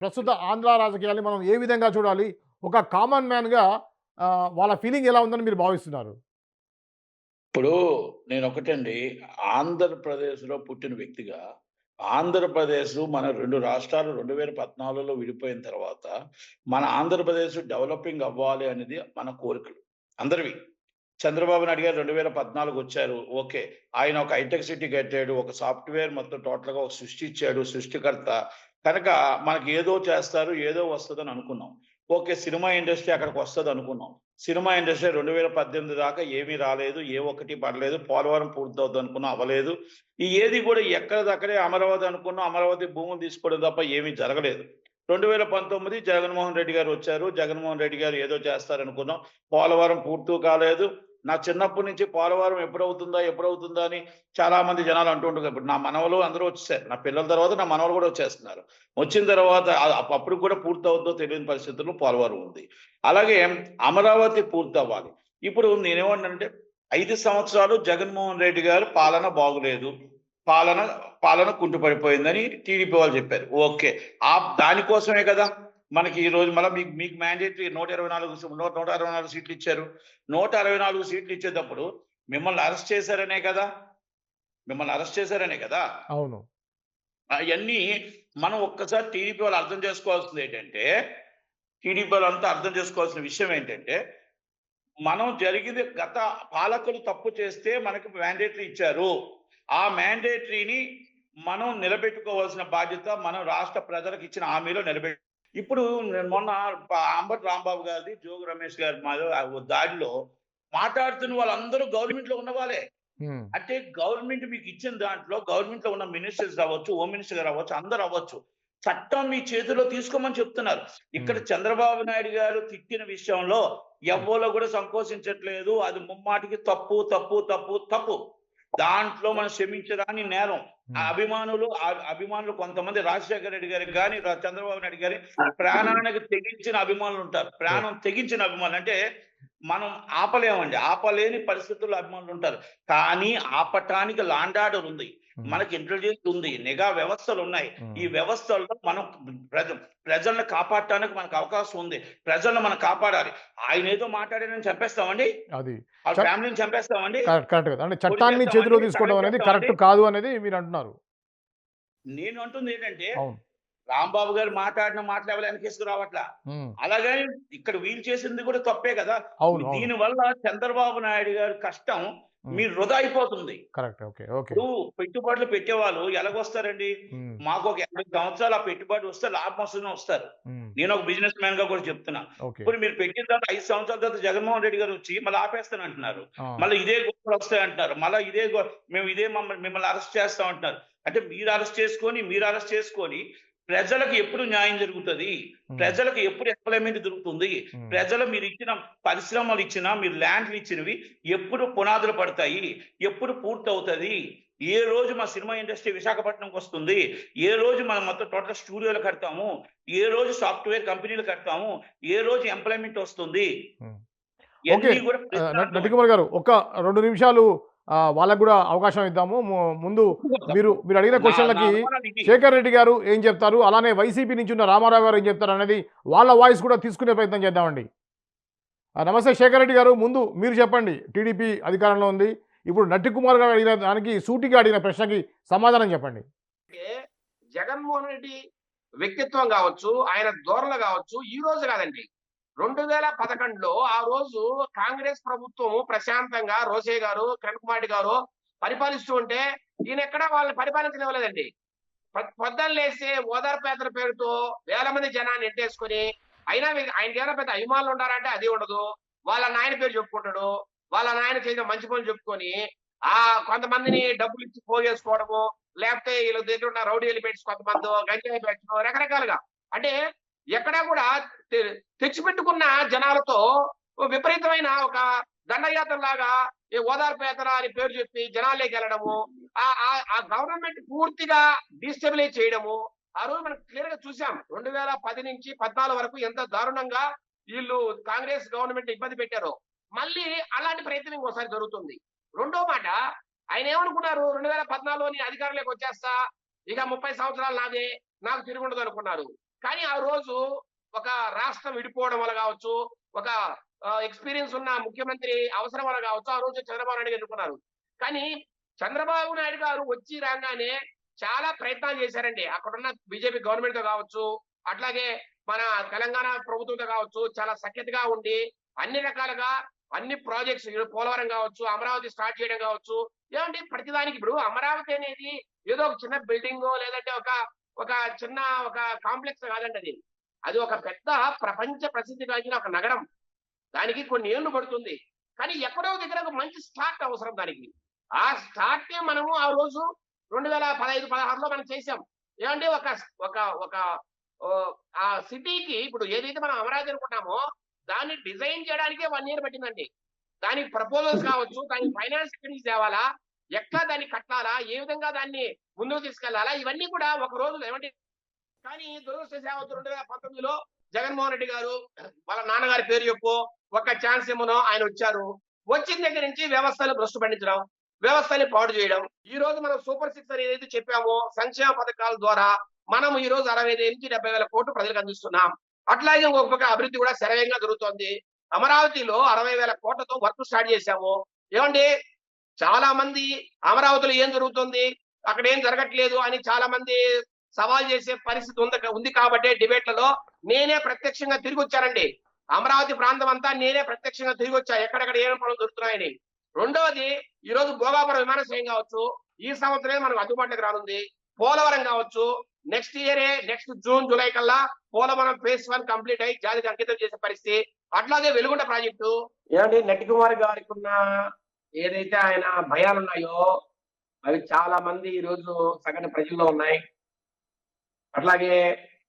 ప్రస్తుత ఆంధ్ర రాజకీయాల్ని మనం ఏ విధంగా చూడాలి? ఒక కామన్ మ్యాన్‌గా వాళ్ళ ఫీలింగ్ ఎలా ఉందని మీరు భావిస్తున్నారు? ఇప్పుడు నేనొకటండి, ఆంధ్రప్రదేశ్‌లో పుట్టిన వ్యక్తిగా, ఆంధ్రప్రదేశ్ మన 2 రాష్ట్రాలు 2014లో విడిపోయిన తర్వాత, మన ఆంధ్రప్రదేశ్ డెవలపింగ్ అవ్వాలి అనేది మన కోరికలు అందరివి. చంద్రబాబు నాయుడు గారు 2014 వచ్చారు. ఓకే. ఆయన ఒక హైటెక్ సిటీ కట్టాడు. ఒక సాఫ్ట్‌వేర్ మొత్తం టోటల్‌గా ఒక సృష్టించాడు. సృష్టికర్త. కనుక మనకి ఏదో చేస్తారు, ఏదో వస్తదని అనుకున్నాం. ఓకే. సినిమా ఇండస్ట్రీ అక్కడికొస్తదనుకున్నాం. సినిమా ఇండస్ట్రీ 2018 దాకా ఏమీ రాలేదు. ఏ ఒక్కటి పడలేదు. పోలవరం పూర్తవుద్దనుకున్నాం, అవ్వలేదు. ఈ ఏది కూడా ఎక్కడిదక్కడే అమరావతి అనుకున్నాం. అమరావతి భూములు తీసుకోవడం తప్ప ఏమీ జరగలేదు. 2019 జగన్మోహన్ రెడ్డి గారు వచ్చారు. జగన్మోహన్ రెడ్డి గారు ఏదో చేస్తారనుకున్నాం. పోలవరం పూర్తి కాలేదు. నా చిన్నప్పటి నుంచి పోలవరం ఎప్పుడవుతుందా? ఎప్పుడవుతుందా? అని చాలా మంది జనాలు అంటూ ఉంటారు. ఇప్పుడు నా మనవలు అందరూ వచ్చేసారు. నా పిల్లల తర్వాత నా మనవలు కూడా వచ్చేస్తున్నారు. వచ్చిన తర్వాత అప్పటికి కూడా పూర్తవుద్దో తెలియని పరిస్థితుల్లో పోలవరం ఉంది. అలాగే అమరావతి పూర్తవ్వాలి. ఇప్పుడు నేనేమంటానంటే 5 సంవత్సరాలు జగన్మోహన్ రెడ్డి గారు పాలన బాగులేదు. పాలన పాలన కుంటుపడిపోయిందని టీడీపీ వాళ్ళు చెప్పారు. ఓకే. దానికోసమే కదా! మనకి ఈరోజు మళ్ళా మీకు మీకు మ్యాండేటరీ 124 సీట్లు ఇచ్చారు. 164 సీట్లు ఇచ్చేటప్పుడు మిమ్మల్ని అరెస్ట్ చేశారనే కదా! మిమ్మల్ని అరెస్ట్ చేశారనే కదా! అవును. అయన్నీ మనం ఒక్కసారి టీడీపీ వాళ్ళు అర్థం చేసుకోవాల్సిందేంటంటే, టీడీపీ వాళ్ళంతా అర్థం చేసుకోవాల్సిన విషయం ఏంటంటే, మనం జరిగింది గత పాలకులు తప్పు చేస్తే మనకు మ్యాండేటరీ ఇచ్చారు. ఆ మ్యాండేటరీని మనం నిలబెట్టుకోవాల్సిన బాధ్యత మనం రాష్ట్ర ప్రజలకు ఇచ్చిన హామీలో ఇప్పుడు మొన్న అంబటి రాంబాబు గారిది, జోగి రమేష్ గారి దాడిలో మాట్లాడుతున్న వాళ్ళందరూ గవర్నమెంట్‌లో ఉన్నవాళ్ళే. హ్మ్. అంటే గవర్నమెంట్ మీకు ఇచ్చిన దాంట్లో గవర్నమెంట్‌లో ఉన్న మినిస్టర్స్ అవ్వచ్చు, హోమ్ మినిస్టర్ గారు అవ్వచ్చు, అందరూ అవ్వచ్చు. చట్టం మీ చేతుల్లో తీసుకోమని చెప్తున్నారు. ఇక్కడ హ్మ్. చంద్రబాబు నాయుడు గారు తిట్టిన విషయంలో హ్మ్. ఎవ్వరు కూడా సంకోచించట్లేదు. అది ముమ్మాటికి తప్పు, తప్పు, తప్పు, తప్పు. దాంట్లో మనం క్షమించరాని నేరం. ఆ హ్మ్. అభిమానులు కొంతమంది రాజశేఖర రెడ్డి గారికి గాని, చంద్రబాబు నాయుడు గారి ప్రాణానికి తెగించిన అభిమానులుంటారు. ఓహ్! ప్రాణం తెగించిన అభిమానులు. అంటే మనం ఆపలేమండి. ఆపలేని పరిస్థితుల్లో అభిమానులుంటారు. కానీ ఆపటానికి లాండ్ ఆర్డర్ ఉంది. హ్మ్. మనకి ఇంటెలిజెన్స్ ఉంది. నిఘా వ్యవస్థలున్నాయి. ఈ హ్మ్. వ్యవస్థల్లో మనం ప్రజ ప్రజల్ని కాపాడటానికి మనకు అవకాశం ఉంది. ప్రజల్ని మనం కాపాడాలి. ఆయనేదో మాట్లాడారని చంపేస్తామండి? అది. ఆళ్ళ చ ఫ్యామిలీని చంపేస్తామండి? కరెక్ట్ కదా! అంటే పొడి చట్టాన్ని చేస్తామండి? చేతిలో తీసుకోవడం కరెంట్ అనేది చేస్తామండి? కరెక్ట్ కాదు అనేది మీరంటున్నారు. నేను అంటుందేంటంటే, అవును. రాంబాబు గారు మాట్లాడిన మాటలు ఎవరు వెనకేసుకు రావట్లా. హ్మ్. అలాగని ఇక్కడ వీళ్ళు చేసింది కూడా తప్పే కదా! అవును. అవును. దీనివల్ల చంద్రబాబు నాయుడు గారి కష్టం హ్మ్. మీ వృధా అయిపోతుంది. కరెక్ట్. ఓకే. ఓకే. ఇప్పుడు పెట్టుబడులు పెట్టేవాళ్ళు ఎలాగొస్తారండి? హ్మ్. మాకొక 80 సంవత్సరాలు ఆ పెట్టుబడి వస్తే లాభం వస్తూనే వస్తారు. హ్మ్. నేనొక బిజినెస్ మ్యాన్‌గా కూడా చెప్తున్నా. ఓకే. ఇప్పుడు మీరు పెట్టిన తర్వాత 5 సంవత్సరాల తర్వాత జగన్మోహన్ రెడ్డి గారొచ్చి మళ్ళీ ఆపేస్తానంటున్నారు. ఆ! మళ్ళీ ఇదే గొడవలొస్తాయంటున్నారు. మళ్ళా ఇదే మేము ఇదే మిమ్మల్ని అరెస్ట్ చేస్తాం అంటున్నారు. అంటే మీరు అరెస్ట్ చేసుకొని ప్రజలకు ఎప్పుడు న్యాయం జరుగుతది? హ్మ్. ప్రజలకు ఎప్పుడు ఎంప్లాయ్‌మెంట్ దొరుకుతుంది? హ్మ్. ప్రజలు మీరిచ్చిన పరిశ్రమలిచ్చినా, మీరు ల్యాండ్‌లిచ్చినవి ఎప్పుడు పునాదులు పడతాయి? ఎప్పుడు పూర్తవుతది? ఏ రోజు మా సినిమా ఇండస్ట్రీ విశాఖపట్నంకొస్తుంది? ఏ రోజు మనం మొత్తం టోటల్ స్టూడియోలు కడతాము? ఏ రోజు సాఫ్ట్‌వేర్ కంపెనీలు కడతాము? ఏ రోజు ఎంప్లాయ్‌మెంట్ వస్తుంది? హ్మ్. ఓకే. ఇయన్నీ గూడా ప్రశ్నార్థకం అండి. నటికుమార్ గారు ఒక 2 నిమిషాలు వాళ్ళకి గూడా అవకాశం ఇద్దాము. ముందు మీరు తప్పకుండా. మీరు అడిగిన నా నా క్వెషన్‌లకి అనుమానాలు ఇవి. శేఖర్ రెడ్డి గారు ఏం చెప్తారు? అలానే వైసీపీ నుంచి ఉన్న రామారావు గారు ఏం చెప్తారనేది వాళ్ళ వాయిస్ కూడా తీసుకునే ప్రయత్నం చేద్దామండి. నమస్తే శేఖర్ రెడ్డి గారు. ముందు మీరు చెప్పండి. టీడీపీ అధికారంలో ఉంది. ఇప్పుడు నట్టికుమార్ గారు అడిగిన దానికి సూటిగా అడిగిన ప్రశ్నకి సమాధానం చెప్పండి. అంటే జగన్మోహన్ రెడ్డి వ్యక్తిత్వం గావచ్చు, ఆయన ధోరణులు గావచ్చు, ఈ రోజు గాదండి. 2011లో ఆ రోజు కాంగ్రెస్ ప్రభుత్వం ప్రశాంతంగా రోసయ్య గారు, కిరణ్ కుమార్ రెడ్డి గారు పరిపాలిస్తూ ఉంటే, ఈయనెక్కడా వాళ్ళని పరిపాలించనివ్వలేదండి. పొద్దున్న లేసి ఓదార్పు పేరుతో వేల మంది జనాన్ని ఎట్టేసుకొని, అయినా ఆయనకేమైనా పెద్ద అభిమానులు ఉన్నారంటే అది ఉండదు. వాళ్ళ నాయన పేరు చెప్పుకుంటాడు. వాళ్ళ నాయన చేసిన మంచి పనులు చెప్పుకొని, కొంతమందిని డబ్బులిచ్చి పోగేసుకోవడము, లేకపోతే వీళ్ళ దగ్గర ఉన్న రౌడీ ఎలిమెంట్స్ కొంతమందో, గంజాయి బ్యాచో రకరకాలుగా. అంటే ఎక్కడా కూడా తె తెచ్చిపెట్టుకున్న జనాలతో విపరీతమైన ఒక దండయాత్రలాగా ఈ ఓదార్పు యాత్ర అని పేరు చెప్పి జనాల్లోకెళ్ళడము. ఆ గవర్నమెంట్ పూర్తిగా డీస్టెబిలైజ్ చేయడము. ఆ రోజు మనం క్లియర్‌గా చూసాం. 2010 నుంచి 14 వరకు ఎంత దారుణంగా ఈళ్ళు కాంగ్రెస్ గవర్నమెంట్ ఇబ్బంది పెట్టారో. మళ్ళీ అలాంటి ప్రయత్నం ఇంకోసారి జరుగుతుంది. రెండో మాట ఆయనేమనుకున్నారు 2014లో నేను అధికారంలోకొచ్చేస్తా. ఇక 30 సంవత్సరాలు నాదే. నాకు తిరుగుండదనుకున్నారు. కానీ ఆ రోజు ఒక రాష్ట్రం విడిపోవడం వల్ల కావచ్చు, ఒక ఎక్స్పీరియన్స్ ఉన్న ముఖ్యమంత్రి అవసరం వల్ల కావచ్చు, ఆ రోజు చంద్రబాబు నాయుడు ఎన్నుకున్నారు. కానీ చంద్రబాబు నాయుడు గారు వచ్చి రాగానే చాలా ప్రయత్నాలు చేశారండి. అక్కడున్న బీజేపీ గవర్నమెంట్ తో కావచ్చు, అట్లాగే మన తెలంగాణ ప్రభుత్వంతో కావచ్చు, చాలా సఖ్యతగా ఉండి అన్ని రకాలుగా అన్ని ప్రాజెక్ట్స్ పోలవరం కావచ్చు, అమరావతి స్టార్ట్ చేయడం కావచ్చు, ఏమంటే ప్రతిదానికి ఇప్పుడు అమరావతి అనేది ఏదో ఒక చిన్న బిల్డింగ్ లేదంటే ఒక చిన్న ఒక కాంప్లెక్స్ కాదండి అది. అది ఒక పెద్ద ప్రపంచ ప్రసిద్ధి గాంచిన ఒక నగరం. దానికి కొన్ని ఏళ్లు పడుతుంది. కానీ ఎక్కడో దగ్గర ఒక మంచి స్టార్ట్ అవసరం దానికి. ఆ స్టార్టే మనము ఆ రోజు 2015, 16లో మనం చేసాం. ఏమంటే ఒక ఒక ఒక ఆ సిటీకి ఇప్పుడు ఏదైతే మనం అమరావతి అనుకుంటామో దాన్ని డిజైన్ చేయడానికే 1 ఇయర్ పట్టిందండి. దానికి ప్రపోజల్స్ కావచ్చు, దానికి ఫైనాన్స్ ఎక్కడి నుంచి తేవాలా, ఎట్లా దాన్ని కట్టాలా, ఏ విధంగా దాన్ని ముందుకు తీసుకెళ్లాలా, ఇవన్నీ కూడా ఒక రోజు ఏమంటే. కానీ దురదృష్టవశాత్తు 2019లో జగన్మోహన్ రెడ్డి గారు వాళ్ళ నాన్నగారి పేరు చెప్పు, ఒక ఛాన్స్ ఏమోనో ఆయన వచ్చారు. వచ్చిన దగ్గర నుంచి వ్యవస్థలు భ్రష్టు పట్టించడం, వ్యవస్థని పాడు చేయడం. ఈ రోజు మనం సూపర్ 6 అని ఏదైతే చెప్పామో సంక్షేమ పథకాల ద్వారా మనం ఈ రోజు 65 నుంచి 70 వేల కోట్లు ప్రజలకు అందిస్తున్నాం. అట్లాగే ఒక పక్క అభివృద్ధి కూడా శరవేగంగా జరుగుతోంది. అమరావతిలో 60 వేల కోట్లతో వర్క్ స్టార్ట్ చేశాము. ఏమండి చాలా మంది అమరావతిలో ఏం జరుగుతుంది, అక్కడ ఏం జరగట్లేదు అని చాలా మంది సవాల్ చేసే పరిస్థితి ఉంది కాబట్టి డిబేట్లలో నేనే ప్రత్యక్షంగా తిరిగి వచ్చానండి. అమరావతి ప్రాంతం అంతా నేనే ప్రత్యక్షంగా తిరిగి వచ్చా, ఎక్కడెక్కడ ఏం పనులు దొరుకుతున్నాయని. రెండవది ఈ రోజు భోగాపురం విమానాశ్రయం కావచ్చు, ఈ సంవత్సరమే మనకు అందుబాటులోకి రానుంది. పోలవరం కావచ్చు, నెక్స్ట్ ఇయరే నెక్స్ట్ జూన్ జూలై కల్లా పోలవరం phase 1 కంప్లీట్ అయ్యి జాతికి అంకితం చేసే పరిస్థితి. అట్లాగే వెలుగొండ ప్రాజెక్టు ఏమంటే నెట్టి కుమార్ గారికి ఉన్న ఏదైతే ఆయన భయాలు ఉన్నాయో అవి చాలా మంది ఈ రోజు సగటు ప్రజల్లో ఉన్నాయి. అట్లాగే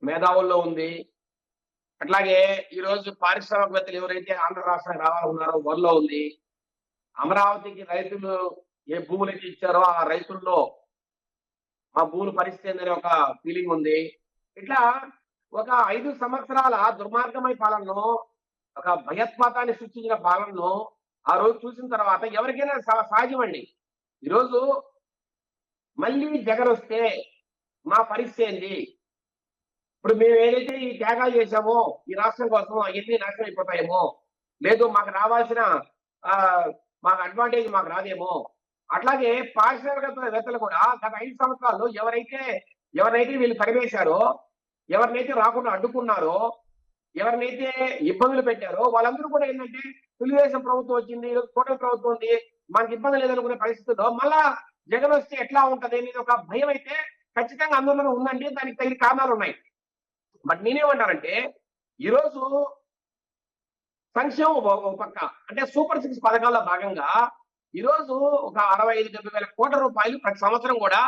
మేధావుల్లో ఉంది. అట్లాగే ఈ రోజు పారిశ్రామికవేత్తలు ఎవరైతే ఆంధ్ర రాష్ట్రానికి రావాలన్నారో వారిలో ఉంది. అమరావతికి రైతులు ఏ భూములకి ఇచ్చారో ఆ రైతుల్లో మా భూముల పరిస్థితి ఏందనే ఒక ఫీలింగ్ ఉంది. ఇట్లా ఒక 5 సంవత్సరాల దుర్మార్గమైన పాలనను, ఒక భయోత్పాతాన్ని సృష్టించిన పాలనను ఆ రోజు చూసిన తర్వాత ఎవరికైనా సహజం అండి. ఈరోజు మళ్ళీ జగన్ వస్తే మా పరిస్థితి ఏంది, ఇప్పుడు మేము ఏదైతే ఈ త్యాగాలు చేశామో ఈ రాష్ట్రం కోసం అవన్నీ నాశనం అయిపోతాయేమో, లేదు మాకు రావాల్సిన మాకు అడ్వాంటేజ్ మాకు రాదేమో. అట్లాగే పారిశ్రామికవేత్తలు కూడా గత 5 సంవత్సరాల్లో ఎవరినైతే వీళ్ళు తరిమేశారో, ఎవరినైతే రాకుండా అడ్డుకున్నారో, ఎవరినైతే ఇబ్బందులు పెట్టారో వాళ్ళందరూ కూడా ఏంటంటే తెలుగుదేశం ప్రభుత్వం వచ్చింది, కూటమి ప్రభుత్వం ఉంది, మనకి ఇబ్బంది లేదనుకునే పరిస్థితుల్లో మళ్ళా జగన్ వస్తే ఎట్లా ఉంటది అనేది ఒక భయం అయితే ఖచ్చితంగా అందులో ఉందండి. దానికి తగిన కారణాలు ఉన్నాయి. బట్ నేనేమంటానంటే ఈరోజు సంక్షేమం ఒక పక్క అంటే సూపర్ 6 పథకాల్లో భాగంగా ఈరోజు ఒక 65-70 వేల కోట్ల రూపాయలు ప్రతి సంవత్సరం కూడా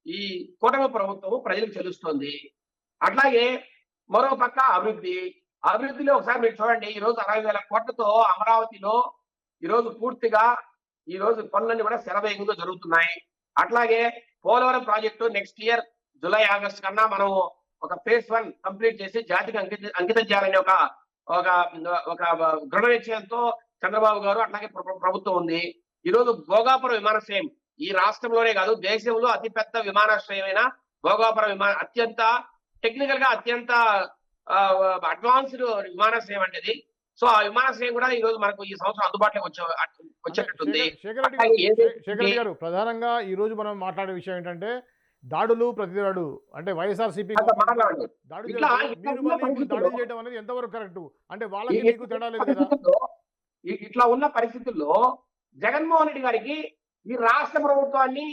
ఈ కూటమి ప్రభుత్వం ప్రజలకు చెల్లిస్తోంది. అట్లాగే మరో పక్క అభివృద్ధిలో ఒకసారి మీరు చూడండి, ఈ రోజు 60 వేల కోట్లతో అమరావతిలో ఈరోజు పూర్తిగా ఈ రోజు పనులన్నీ కూడా శరవేగంగా జరుగుతున్నాయి. అట్లాగే Polavaram project next year July August కన్నా మనం ఒక phase 1 కంప్లీట్ చేసి జాతికి అంకితం చేయాలనే ఒక దృఢ నిశ్చయంతో చంద్రబాబు గారు అట్లాగే ప్రభుత్వం ఉంది. ఈ రోజు భోగాపురం విమానాశ్రయం ఈ రాష్ట్రంలోనే కాదు దేశంలో అతిపెద్ద విమానాశ్రయమైన భోగాపురం అత్యంత టెక్నికల్ గా అత్యంత అడ్వాన్స్డ్ విమానాశ్రయం అంటే. సో ఆ విమానాశ్రయం కూడా ఈ రోజు మనకు ఈ సంవత్సరం అందుబాటులోకి వచ్చేటట్టుంది. శేఖర్ రెడ్డి గారు, ప్రధానంగా ఈ రోజు మనం మాట్లాడే విషయం ఏంటంటే దాడులు ప్రతిదాడు అంటే వైఎస్ఆర్సీపీ దాడులు చేయడం అనేది ఎంతవరకు కరెక్ట్ అంటే వాళ్ళకి మీకు తేడా లేదు కదా. ఇట్లా ఉన్న పరిస్థితుల్లో జగన్మోహన్ రెడ్డి గారికి ఈ రాష్ట్ర ప్రభుత్వాన్ని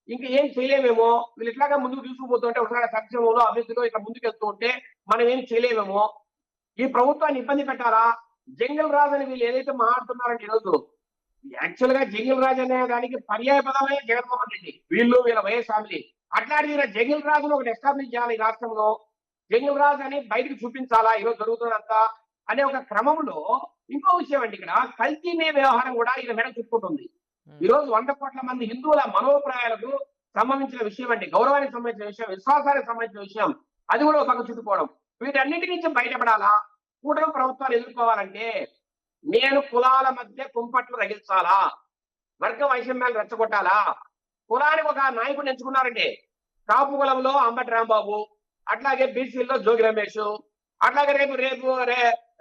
ఇంకా ఏం చేయలేమేమో, వీళ్ళు ఇట్లాగా ముందుకు తీసుకుపోతుంటే ఒకసారి సంక్షేమంలో అభివృద్ధిలో ఇట్లా ముందుకు వెళ్తూ ఉంటే మనం ఏం చేయలేమేమో, ఈ ప్రభుత్వాన్ని ఇబ్బంది పెట్టాలా, జంగల్ రాజ్ అని వీళ్ళు ఏదైతే మాట్లాడుతున్నారంటే ఈరోజు యాక్చువల్ గా జంగల్ రాజ్ అనే దానికి పర్యాయ పదమే జగన్మోహన్ రెడ్డి, వీళ్ళ వైఎస్ ఫ్యామిలీ. అట్లాంటి జంగల్ రాజును ఒకటి ఎస్టాబ్లిష్ చేయాలి ఈ రాష్ట్రంలో, జంగల్ రాజ్ అని బయటకు చూపించాలా ఈరోజు జరుగుతున్నంత అనే ఒక క్రమంలో. ఇంకో విషయం అండి, ఇక్కడ కల్తీనే వ్యవహారం కూడా ఈయన మేడ చుట్టుకుంటుంది. ఈ రోజు 100 కోట్ల మంది హిందువుల మనోభిప్రాయాలకు సంబంధించిన విషయం అండి, గౌరవానికి సంబంధించిన విషయం, విశ్వాసానికి సంబంధించిన విషయం, అది కూడా ఒక పక్క చుట్టుకోవడం. వీటన్నిటి నుంచి బయటపడాలా, కూటమి ప్రభుత్వాలు ఎదుర్కోవాలంటే నేను కులాల మధ్య కుంపట్లు రగిల్చాలా, వర్గ వైషమ్యాలు రెచ్చగొట్టాలా. కులానికి ఒక నాయకుడిని ఎంచుకున్నారంటే కాపు కులంలో అంబటి రాంబాబు, అట్లాగే బీసీలో జోగి రమేష్, అట్లాగే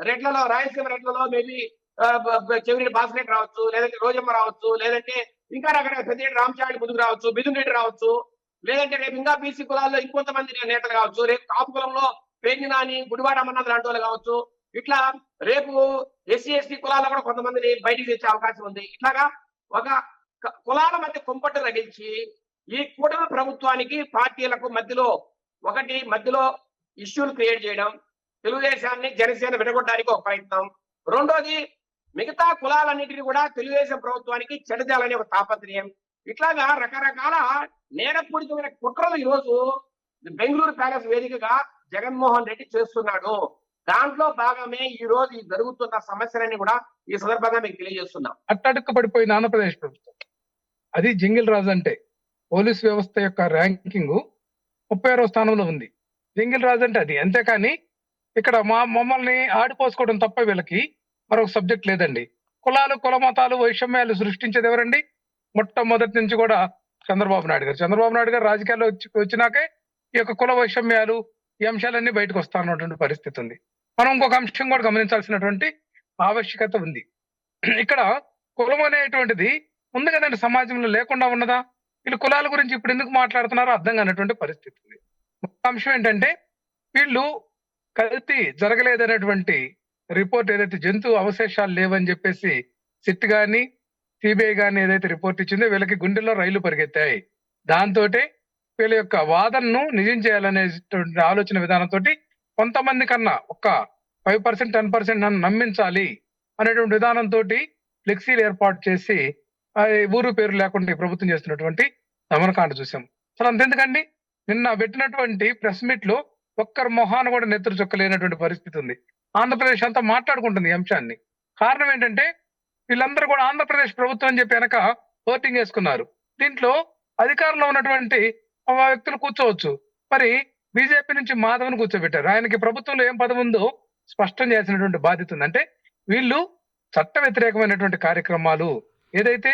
రెడ్లలో రాయలసీమ రెడ్లలో మేబీ చెవిరెడ్డి భాస్కర్ రావచ్చు, లేదంటే రోజమ్మ రావచ్చు, లేదంటే ఇంకా రకరకాల పెద్దిరెడ్డి రామచారి ముందుకు రావచ్చు, మిథున్ రెడ్డి రావచ్చు, లేదంటే రేపు ఇంకా బీసీ కులాల్లో ఇంకొంతమంది నేతలు కావచ్చు, రేపు కాపు కులంలో పేర్ని నాని, గుడివాడ అమర్నాథ్ లాంటి వాళ్ళు కావచ్చు. ఇట్లా రేపు ఎస్సీ ఎస్టీ కులాల్లో కూడా కొంతమందిని బయటికి తెచ్చే అవకాశం ఉంది. ఇట్లాగా ఒక కులాల మధ్య కుంపట్టు రగిల్చి ఈ కూటమి ప్రభుత్వానికి పార్టీలకు మధ్యలో ఇష్యూలు క్రియేట్ చేయడం, తెలుగుదేశాన్ని జనసేన విడగొట్టడానికి ఒక ప్రయత్నం. రెండోది మిగతా కులాలన్నింటినీ కూడా తెలుగుదేశం ప్రభుత్వానికి చెడజాలనే ఒక తాపత్రయం. ఇట్లాగా రకరకాల నేరపూరితమైన కుట్రలు ఈరోజు బెంగళూరు ప్యాలెస్ వేదికగా జగన్మోహన్ రెడ్డి చేస్తున్నాడు. దాంట్లో భాగమే ఈ రోజు జరుగుతున్న సమస్యలన్నీ కూడా ఈ సందర్భంగా మీకు తెలియజేస్తున్నాం. అట్టడుక్కు పడిపోయిన ఆంధ్రప్రదేశ్ ప్రభుత్వం, అది జింగిల్ రాజు అంటే పోలీస్ వ్యవస్థ యొక్క ర్యాంకింగ్ 36వ స్థానంలో ఉంది. జింగిల్ రాజు అంటే అది. అంతేకాని ఇక్కడ మమ్మల్ని ఆడిపోసుకోవడం తప్ప వీళ్ళకి మరొక సబ్జెక్ట్ లేదండి. కులాలు, కుల మతాలు, వైషమ్యాలు సృష్టించేది ఎవరండి? మొట్టమొదటి నుంచి కూడా చంద్రబాబు నాయుడు గారు. చంద్రబాబు నాయుడు గారు రాజకీయాల్లో వచ్చినాకే ఈ యొక్క కుల వైషమ్యాలు, ఈ అంశాలన్నీ బయటకు వస్తానటువంటి పరిస్థితి ఉంది. మనం ఇంకొక అంశం కూడా గమనించాల్సినటువంటి ఆవశ్యకత ఉంది. ఇక్కడ కులం అనేటువంటిది ఉంది కదండి, సమాజంలో లేకుండా ఉన్నదా? వీళ్ళు కులాల గురించి ఇప్పుడు ఎందుకు మాట్లాడుతున్నారో అర్థం కానటువంటి పరిస్థితి ఉంది. ఒక అంశం ఏంటంటే, వీళ్ళు కల్తీ జరగలేదనేటువంటి రిపోర్ట్ ఏదైతే జంతు అవశేషాలు లేవని చెప్పేసి సిట్ గాని సిబిఐ గాని ఏదైతే రిపోర్ట్ ఇచ్చిందో వీళ్ళకి గుండెల్లో రైలు పరిగెత్తాయి. దాంతో వీళ్ళ యొక్క వాదనను నిజం చేయాలనేటువంటి ఆలోచన విధానంతో కొంతమంది కన్నా ఒక 5% 10% నన్ను నమ్మించాలి అనేటువంటి విధానంతో ఫ్లెక్సీలు ఏర్పాటు చేసి ఊరు పేరు లేకుండా ఈ ప్రభుత్వం చేస్తున్నటువంటి దమనకాండ చూసాం. అసలు అంతెందుకండి, నిన్న పెట్టినటువంటి ప్రెస్ మీట్ లో ఒక్కరి మొహాన కూడా నెత్తురు చొక్కలేనటువంటి పరిస్థితి ఉంది. ఆంధ్రప్రదేశ్ అంతా మాట్లాడుకుంటుంది ఈ అంశాన్ని. కారణం ఏంటంటే, వీళ్ళందరూ కూడా ఆంధ్రప్రదేశ్ ప్రభుత్వం అని చెప్పి వెనక ఓటింగ్ వేసుకున్నారు. దీంట్లో అధికారంలో ఉన్నటువంటి వ్యక్తులు కూర్చోవచ్చు. మరి బీజేపీ నుంచి మాధవన్ కూర్చోబెట్టారు. ఆయనకి ప్రభుత్వంలో ఏం పదవి ఉందో స్పష్టం చేసినటువంటి బాధ్యత ఉంది. అంటే వీళ్ళు చట్ట వ్యతిరేకమైనటువంటి కార్యక్రమాలు ఏదైతే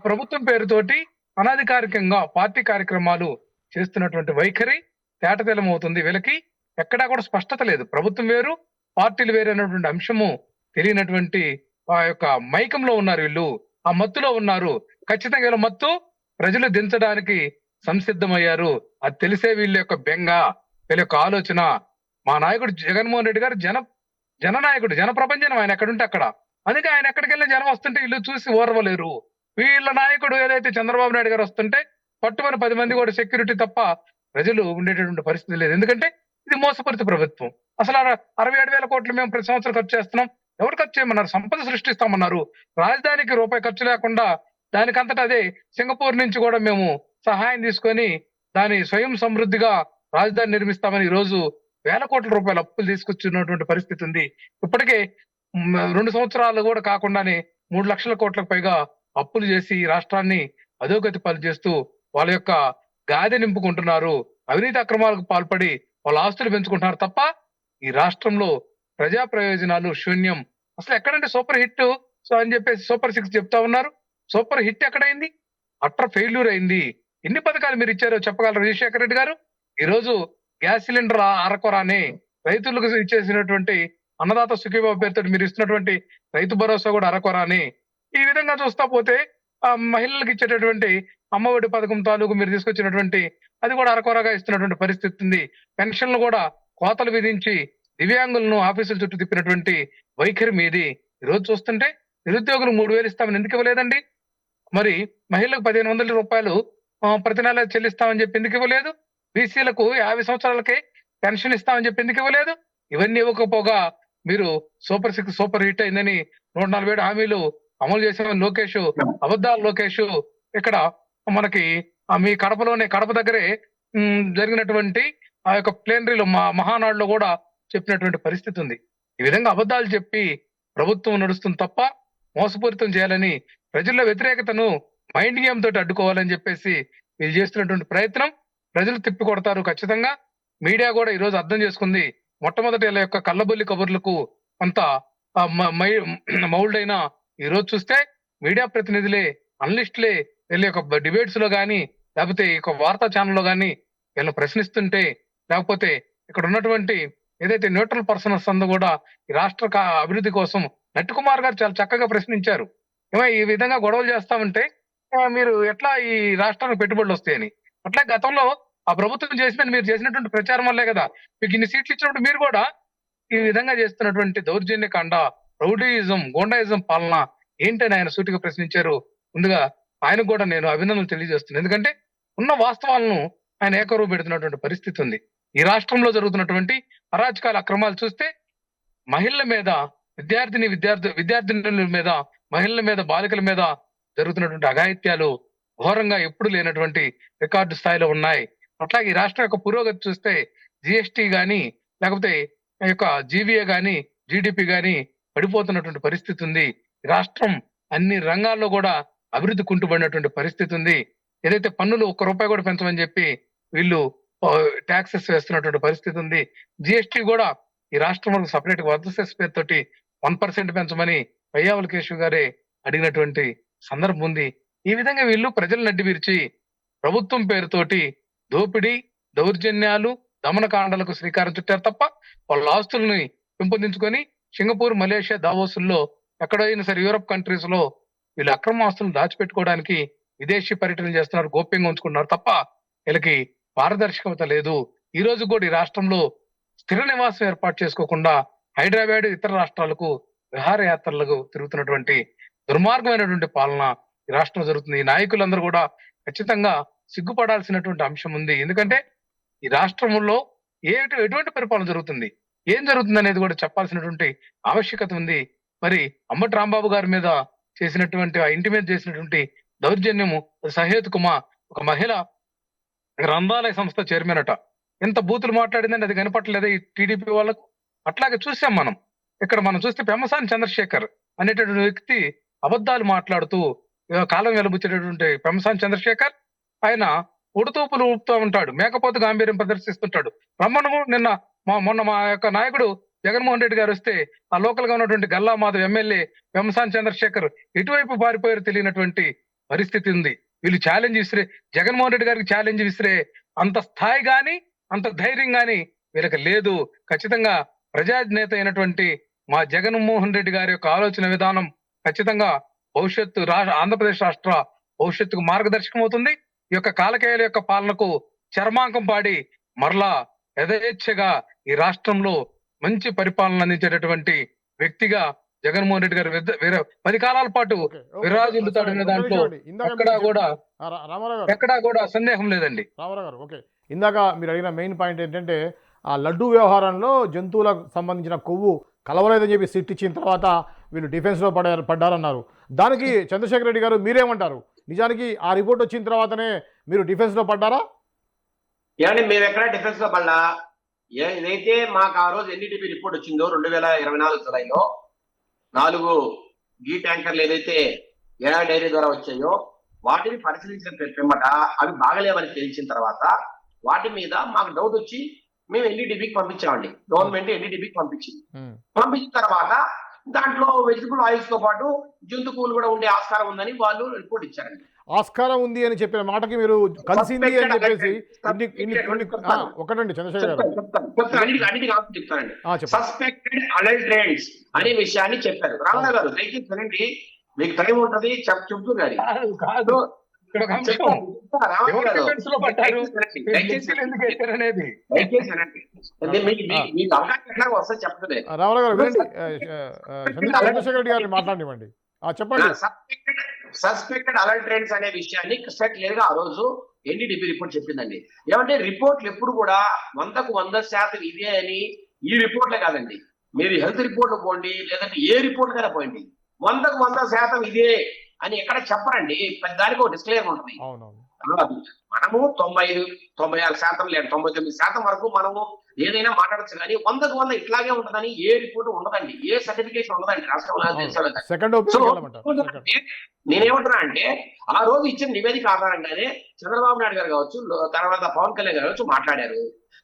ప్రభుత్వం పేరుతోటి అనధికారికంగా పార్టీ కార్యక్రమాలు చేస్తున్నటువంటి వైఖరి తేటతెల్లమవుతుంది. వీళ్ళకి ఎక్కడా కూడా స్పష్టత లేదు. ప్రభుత్వం వేరు, పార్టీలు వేరు అనేటువంటి అంశము తెలియనటువంటి ఆ యొక్క మైకంలో ఉన్నారు వీళ్ళు, ఆ మత్తులో ఉన్నారు. ఖచ్చితంగా వీళ్ళ మత్తు ప్రజలు దించడానికి సంసిద్ధమయ్యారు. అది తెలిసే వీళ్ళ యొక్క బెంగ, వీళ్ళ యొక్క ఆలోచన. మా నాయకుడు జగన్మోహన్ రెడ్డి గారు జననాయకుడు, జన ప్రపంచం. ఆయన ఎక్కడుంటే అక్కడ. అందుకే ఆయన ఎక్కడికి వెళ్ళి జనం వస్తుంటే వీళ్ళు చూసి ఓర్వలేరు. వీళ్ళ నాయకుడు ఏదైతే చంద్రబాబు నాయుడు గారు వస్తుంటే పట్టుమని 10 మంది కూడా సెక్యూరిటీ తప్ప ప్రజలు ఉండేటటువంటి పరిస్థితి లేదు. ఎందుకంటే ఇది మోసపూరిత ప్రభుత్వం. అసలు 67,000 కోట్లు మేము ప్రతి సంవత్సరం ఖర్చు చేస్తున్నాం. ఎవరు ఖర్చు చేయమన్నారు? సంపద సృష్టిస్తామన్నారు. రాజధానికి రూపాయి ఖర్చు లేకుండా దానికంతటా అదే సింగపూర్ నుంచి కూడా మేము సహాయం తీసుకొని దాని స్వయం సమృద్ధిగా రాజధాని నిర్మిస్తామని ఈ రోజు వేల కోట్ల రూపాయల అప్పులు తీసుకొచ్చినటువంటి పరిస్థితి ఉంది. ఇప్పటికే 2 సంవత్సరాలు కూడా కాకుండానే 3 లక్షల కోట్లకు పైగా అప్పులు చేసి ఈ రాష్ట్రాన్ని అధోగతి పాలు చేస్తూ వాళ్ళ యొక్క గాది నింపుకుంటున్నారు. అవినీతి అక్రమాలకు పాల్పడి వాళ్ళ ఆస్తులు పెంచుకుంటున్నారు తప్ప ఈ రాష్ట్రంలో ప్రజా ప్రయోజనాలు శూన్యం. అసలు ఎక్కడంటే సూపర్ హిట్ అని చెప్పేసి సూపర్ 6 చెప్తా ఉన్నారు. సూపర్ హిట్ ఎక్కడైంది? అట్టర్ ఫెయిల్యూర్ అయింది. ఎన్ని పథకాలు మీరు ఇచ్చారో చెప్పగలరు రాజశేఖర రెడ్డి గారు? ఈ రోజు గ్యాస్ సిలిండర్ అరకొరాని, రైతులకు ఇచ్చేసినటువంటి అన్నదాత సుఖీబాబు పేరుతో మీరు ఇస్తున్నటువంటి రైతు భరోసా కూడా అరకొరాని. ఈ విధంగా చూస్తా పోతే మహిళలకు ఇచ్చేటటువంటి అమ్మఒడి పథకం తాలూకు మీరు తీసుకొచ్చినటువంటి అది కూడా అరకొరగా ఇస్తున్నటువంటి పరిస్థితి ఉంది. పెన్షన్లు కూడా కోతలు విధించి దివ్యాంగులను ఆఫీసుల చుట్టూ తిప్పినటువంటి వైఖరి మీది. ఈ రోజు చూస్తుంటే నిరుద్యోగులు 3,000 ఇస్తామని ఎందుకు ఇవ్వలేదండి? మరి మహిళలకు 1,500 రూపాయలు ప్రతి నెల చెల్లిస్తామని చెప్పి ఎందుకు ఇవ్వలేదు? బీసీలకు 50 సంవత్సరాలకే పెన్షన్ ఇస్తామని చెప్పి ఎందుకు ఇవ్వలేదు? ఇవన్నీ ఇవ్వకపోగా మీరు సూపర్ 6 సూపర్ హిట్ అయిందని 147 హామీలు అమలు చేసామని లోకేష్, అబద్ధాలు లోకేష్ ఇక్కడ మనకి మీ కడపలోనే, కడప దగ్గరే జరిగినటువంటి ఆ యొక్క ప్లేనరీలో మహానాడులో కూడా చెప్పినటువంటి పరిస్థితి ఉంది. ఈ విధంగా అబద్ధాలు చెప్పి ప్రభుత్వం నడుస్తుంది తప్ప మోసపూరితం చేయాలని, ప్రజల్లో వ్యతిరేకతను మైండ్ గేమ్ తోటి అడ్డుకోవాలని చెప్పేసి వీళ్ళు చేస్తున్నటువంటి ప్రయత్నం ప్రజలు తిప్పి కొడతారు ఖచ్చితంగా. మీడియా కూడా ఈ రోజు అర్థం చేసుకుంది. మొట్టమొదటి వీళ్ళ యొక్క కళ్ళబొల్లి కబుర్లకు కొంత మౌల్డ్ అయినా ఈ రోజు చూస్తే మీడియా ప్రతినిధులే, అనలిస్టులే వీళ్ళ యొక్క డిబేట్స్ లో గానీ లేకపోతే ఈ వార్తా ఛానల్లో గానీ వీళ్ళని ప్రశ్నిస్తుంటే లేకపోతే ఇక్కడ ఉన్నటువంటి ఏదైతే న్యూట్రల్ పర్సన్స్ అందు కూడా ఈ రాష్ట్ర అభివృద్ధి కోసం నట్టి కుమార్ గారు చాలా చక్కగా ప్రశ్నించారు. ఏమో ఈ విధంగా గొడవలు చేస్తామంటే మీరు ఎట్లా ఈ రాష్ట్రానికి పెట్టుబడులు వస్తాయని. అట్లా గతంలో ఆ ప్రభుత్వం చేసిందని మీరు చేసినటువంటి ప్రచారం వల్లే కదా మీకు ఇన్ని సీట్లు ఇచ్చినప్పుడు మీరు కూడా ఈ విధంగా చేస్తున్నటువంటి దౌర్జన్యకాండ, రౌడీయిజం, గోండాయిజం పాలన ఏంటని ఆయన సూటిగా ప్రశ్నించారు. ముందుగా ఆయనకు కూడా నేను అభినందనలు తెలియజేస్తున్నాను. ఎందుకంటే ఉన్న వాస్తవాలను ఆయన ఏకరువు పెడుతున్నటువంటి పరిస్థితి ఉంది. ఈ రాష్ట్రంలో జరుగుతున్నటువంటి అరాచకాల అక్రమాలు చూస్తే మహిళల మీద, విద్యార్థినుల మీద, మహిళల మీద, బాలికల మీద జరుగుతున్నటువంటి అఘాయిత్యాలు ఘోరంగా ఎప్పుడు లేనటువంటి రికార్డు స్థాయిలో ఉన్నాయి. అట్లాగే ఈ రాష్ట్రం యొక్క పురోగతి చూస్తే జిఎస్టీ గాని లేకపోతే ఈ యొక్క జీవీఏ గాని జీడిపి గాని పడిపోతున్నటువంటి పరిస్థితి ఉంది. రాష్ట్రం అన్ని రంగాల్లో కూడా అభివృద్ధి కుంటుబడినటువంటి పరిస్థితి ఉంది. ఏదైతే పన్నులు ₹1 కూడా పెంచమని చెప్పి వీళ్ళు ట్యాక్సెస్ వేస్తున్నటువంటి పరిస్థితి ఉంది. జిఎస్టీ కూడా ఈ రాష్ట్రం వరకు సపరేట్ వర్ధసెస్ పేరుతోటి 1% పెంచమని పయ్యావుల కేశవ్ గారే అడిగినటువంటి సందర్భం ఉంది. ఈ విధంగా వీళ్ళు ప్రజలు నడ్డి విరిచి ప్రభుత్వం పేరుతోటి దోపిడీ, దౌర్జన్యాలు, దమనకాండలకు శ్రీకారం చుట్టారు తప్ప వాళ్ళ ఆస్తుల్ని పెంపొందించుకొని సింగపూర్, మలేషియా, దావోసుల్లో ఎక్కడైనా సరే యూరప్ కంట్రీస్ లో వీళ్ళు అక్రమ ఆస్తులను దాచిపెట్టుకోవడానికి విదేశీ పర్యటనలు చేస్తున్నారు, గోప్యంగా ఉంచుకుంటున్నారు తప్ప వీళ్ళకి పారదర్శకత లేదు. ఈ రోజు కూడా ఈ రాష్ట్రంలో స్థిర నివాసం ఏర్పాటు చేసుకోకుండా హైదరాబాద్, ఇతర రాష్ట్రాలకు విహారయాత్రలకు తిరుగుతున్నటువంటి దుర్మార్గమైనటువంటి పాలన ఈ రాష్ట్రంలో జరుగుతుంది. ఈ నాయకులందరూ కూడా ఖచ్చితంగా సిగ్గుపడాల్సినటువంటి అంశం ఉంది. ఎందుకంటే ఈ రాష్ట్రంలో ఎటువంటి పరిపాలన జరుగుతుంది, ఏం జరుగుతుంది అనేది కూడా చెప్పాల్సినటువంటి ఆవశ్యకత ఉంది. మరి అంబటి రాంబాబు గారి మీద చేసినటువంటి ఆ ఇంటి మీద చేసినటువంటి దౌర్జన్యము సహేతుకమా? ఒక మహిళ గ్రంథాలయ సంస్థ చైర్మన్ అట, ఎంత బూతులు మాట్లాడిందని అది కనపట్టలేదా ఈ టీడీపీ వాళ్ళకు? అట్లాగే చూసాం మనం. ఇక్కడ మనం చూస్తే పెమ్మసాని చంద్రశేఖర్ అనేటటువంటి వ్యక్తి అబద్ధాలు మాట్లాడుతూ కాలం వెలుబుచ్చేటటువంటి పెమ్మసాని చంద్రశేఖర్ ఆయన ఉడుతూపులు ఊపుతూ ఉంటాడు, మేకపోతు గాంభీర్యం ప్రదర్శిస్తుంటాడు. రమ్మను మొన్న మా యొక్క నాయకుడు జగన్మోహన్ రెడ్డి గారు వస్తే ఆ లోకల్ గా ఉన్నటువంటి గల్లా మాధవ్ ఎమ్మెల్యే పెమ్మసాని చంద్రశేఖర్ ఎటువైపు పారిపోయారు తెలియనటువంటి పరిస్థితి ఉంది. వీళ్ళు ఛాలెంజ్ విసిరే, జగన్మోహన్ రెడ్డి గారికి ఛాలెంజ్ విసిరే అంత స్థాయి గాని అంత ధైర్యం గాని వీళ్ళకి లేదు. ఖచ్చితంగా ప్రజానేత అయినటువంటి మా జగన్మోహన్ రెడ్డి గారి యొక్క ఆలోచన విధానం ఖచ్చితంగా భవిష్యత్తు ఆంధ్రప్రదేశ్ రాష్ట్ర భవిష్యత్తుకు మార్గదర్శకం అవుతుంది. ఈ యొక్క కాలకేయుల యొక్క పాలనకు చర్మాంకం పాడి మరలా యథేచ్ఛగా ఈ రాష్ట్రంలో మంచి పరిపాలన అందించేటటువంటి వ్యక్తిగా జగన్మోహన్ రెడ్డి గారు 10 కాలాల పాటు విరాజిల్లుతాడనే దాంట్లో ఎక్కడా కూడా సందేహం లేదండి. రామారావు గారు, ఓకే, ఇందాక మీరు అడిగిన మెయిన్ పాయింట్ ఏంటంటే ఆ లడ్డూ వ్యవహారంలో జంతువులకు సంబంధించిన కొవ్వు కలవలేదని చెప్పి సిట్ ఇచ్చిన తర్వాత వీళ్ళు డిఫెన్స్లో పడ్డారన్నారు. దానికి చంద్రశేఖర్ రెడ్డి గారు మీరేమంటారు? నిజానికి ఆ రిపోర్ట్ వచ్చిన తర్వాతనే మీరు డిఫెన్స్లో పడ్డారా? ఏమండి, మేము ఎక్కడ డిఫెన్స్ లో పడ్డా? ఏదైతే మాకు ఆ రోజు ఎన్డీటీపీ రిపోర్ట్ వచ్చిందో 2024 జులైలో 4 గీ ట్యాంకర్లు ఏదైతే ఏడా డైరీ ద్వారా వచ్చాయో వాటిని పరిశీలించిన పిమ్మట అవి బాగలేవని తెలిసిన తర్వాత వాటి మీద మాకు డౌట్ వచ్చి మేము ఎన్డీటీపీకి పంపించామండి. గవర్నమెంట్ ఎన్డీటీపీకి పంపించింది. పంపించిన తర్వాత దాంట్లో వెజిటబుల్ ఆయిల్స్ తో పాటు జంతువులు కూడా ఉండే ఆస్కారం ఉందని వాళ్ళు రిపోర్ట్ ఇచ్చారండి. ఆస్కారం ఉంది అని చెప్పిన మాటకి మీరు కలిసింది అని చెప్పేసి ఒకటండి చంద్రశేఖర్ గారు చెప్తానండి. సస్పెక్టెడ్ అడల్టరెంట్స్ అనే విషయాన్ని చెప్పారు. రామారావు గారు దయచేసి వినండి, మీకు టైం ఉంటది చెప్తూ గారి మాట్లాడివ్వండి, చెప్పండి. సస్పెక్టెడ్ అలర్టెంట్స్ అనే విషయాన్ని క్లియర్ గా ఆ రోజు ఎన్డీటీపీ రిపోర్ట్ చెప్పిందండి. ఏమంటే రిపోర్ట్లు ఎప్పుడు కూడా 100కు 100% ఇదే అని ఈ రిపోర్ట్లే కాదండి, మీరు హెల్త్ రిపోర్ట్లు పోండి లేదంటే ఏ రిపోర్ట్ కైనా పోయింది 100కు 100% ఇదే అని ఎక్కడ చెప్పరండి. దానికి ఒక డిస్క్లైమర్ ఉంటుంది. మనము 96% లేదా 99% వరకు మనము ఏదైనా మాట్లాడచ్చు కానీ 100కు 100 ఇట్లాగే ఉంటుందని ఏ రిపోర్ట్ ఉండదండి, ఏ సర్టిఫికేషన్ ఉండదండి రాష్ట్రంలో. నేనేమంటున్నా అంటే ఆ రోజు ఇచ్చిన నివేదిక ఆధారంగానే చంద్రబాబు నాయుడు గారు కావచ్చు, తర్వాత పవన్ కళ్యాణ్ గారు కావచ్చు మాట్లాడారు.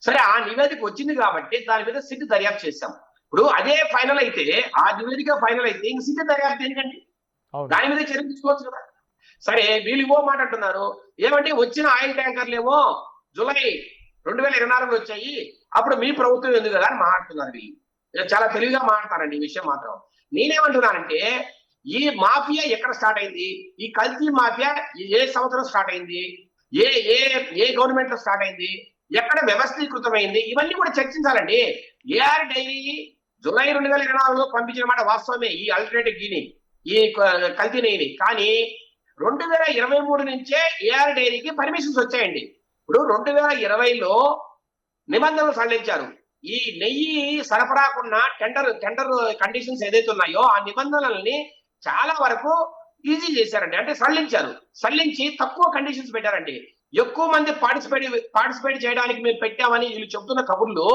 సరే, ఆ నివేదిక వచ్చింది కాబట్టి దాని మీద సిట్ దర్యాప్తు చేశాం. ఇప్పుడు అదే ఫైనల్ అయితే, ఆ నివేదిక ఫైనల్ అయితే ఇంక సిట్ దర్యాప్తు ఎందుకండి? దాని మీద చర్య తీసుకోవచ్చు కదా. సరే, వీళ్ళు ఇవో మాట అంటున్నారు ఏమంటే వచ్చిన ఆయిల్ ట్యాంకర్లు ఏమో జూలై 2024లో వచ్చాయి, అప్పుడు మీ ప్రభుత్వం ఎందుకు కదా అని మాట్లాడుతున్నారు వీళ్ళు. చాలా తెలివిగా మాట్లాడతారండి ఈ విషయం మాత్రం. నేనేమంటున్నానంటే ఈ మాఫియా ఎక్కడ స్టార్ట్ అయింది, ఈ కల్తీ మాఫియా ఏ సంవత్సరం స్టార్ట్ అయింది, ఏ ఏ ఏ గవర్నమెంట్ లో స్టార్ట్ అయింది, ఎక్కడ వ్యవస్థీకృతమైంది, ఇవన్నీ కూడా చర్చించాలండి. ఏఆర్ డైరీ జూలై 2024లో పంపించిన మాట వాస్తవమే, ఈ అల్టర్నేటివ్ గీని, ఈ కల్తీ నెయ్యిని. కానీ 2023 నుంచే ఏఆర్ డైరీకి పర్మిషన్స్ వచ్చాయండి. ఇప్పుడు 2020లో నిబంధనలు సడలించారు. ఈ నెయ్యి సరఫరాకున్న టెండర్ కండిషన్స్ ఏదైతే ఉన్నాయో ఆ నిబంధనల్ని చాలా వరకు ఈజీ చేశారండి. అంటే సడలించి తక్కువ కండిషన్స్ పెట్టారండి. ఎక్కువ మంది పార్టిసిపేట్ చేయడానికి మేము పెట్టామని వీళ్ళు చెబుతున్న కబుర్లు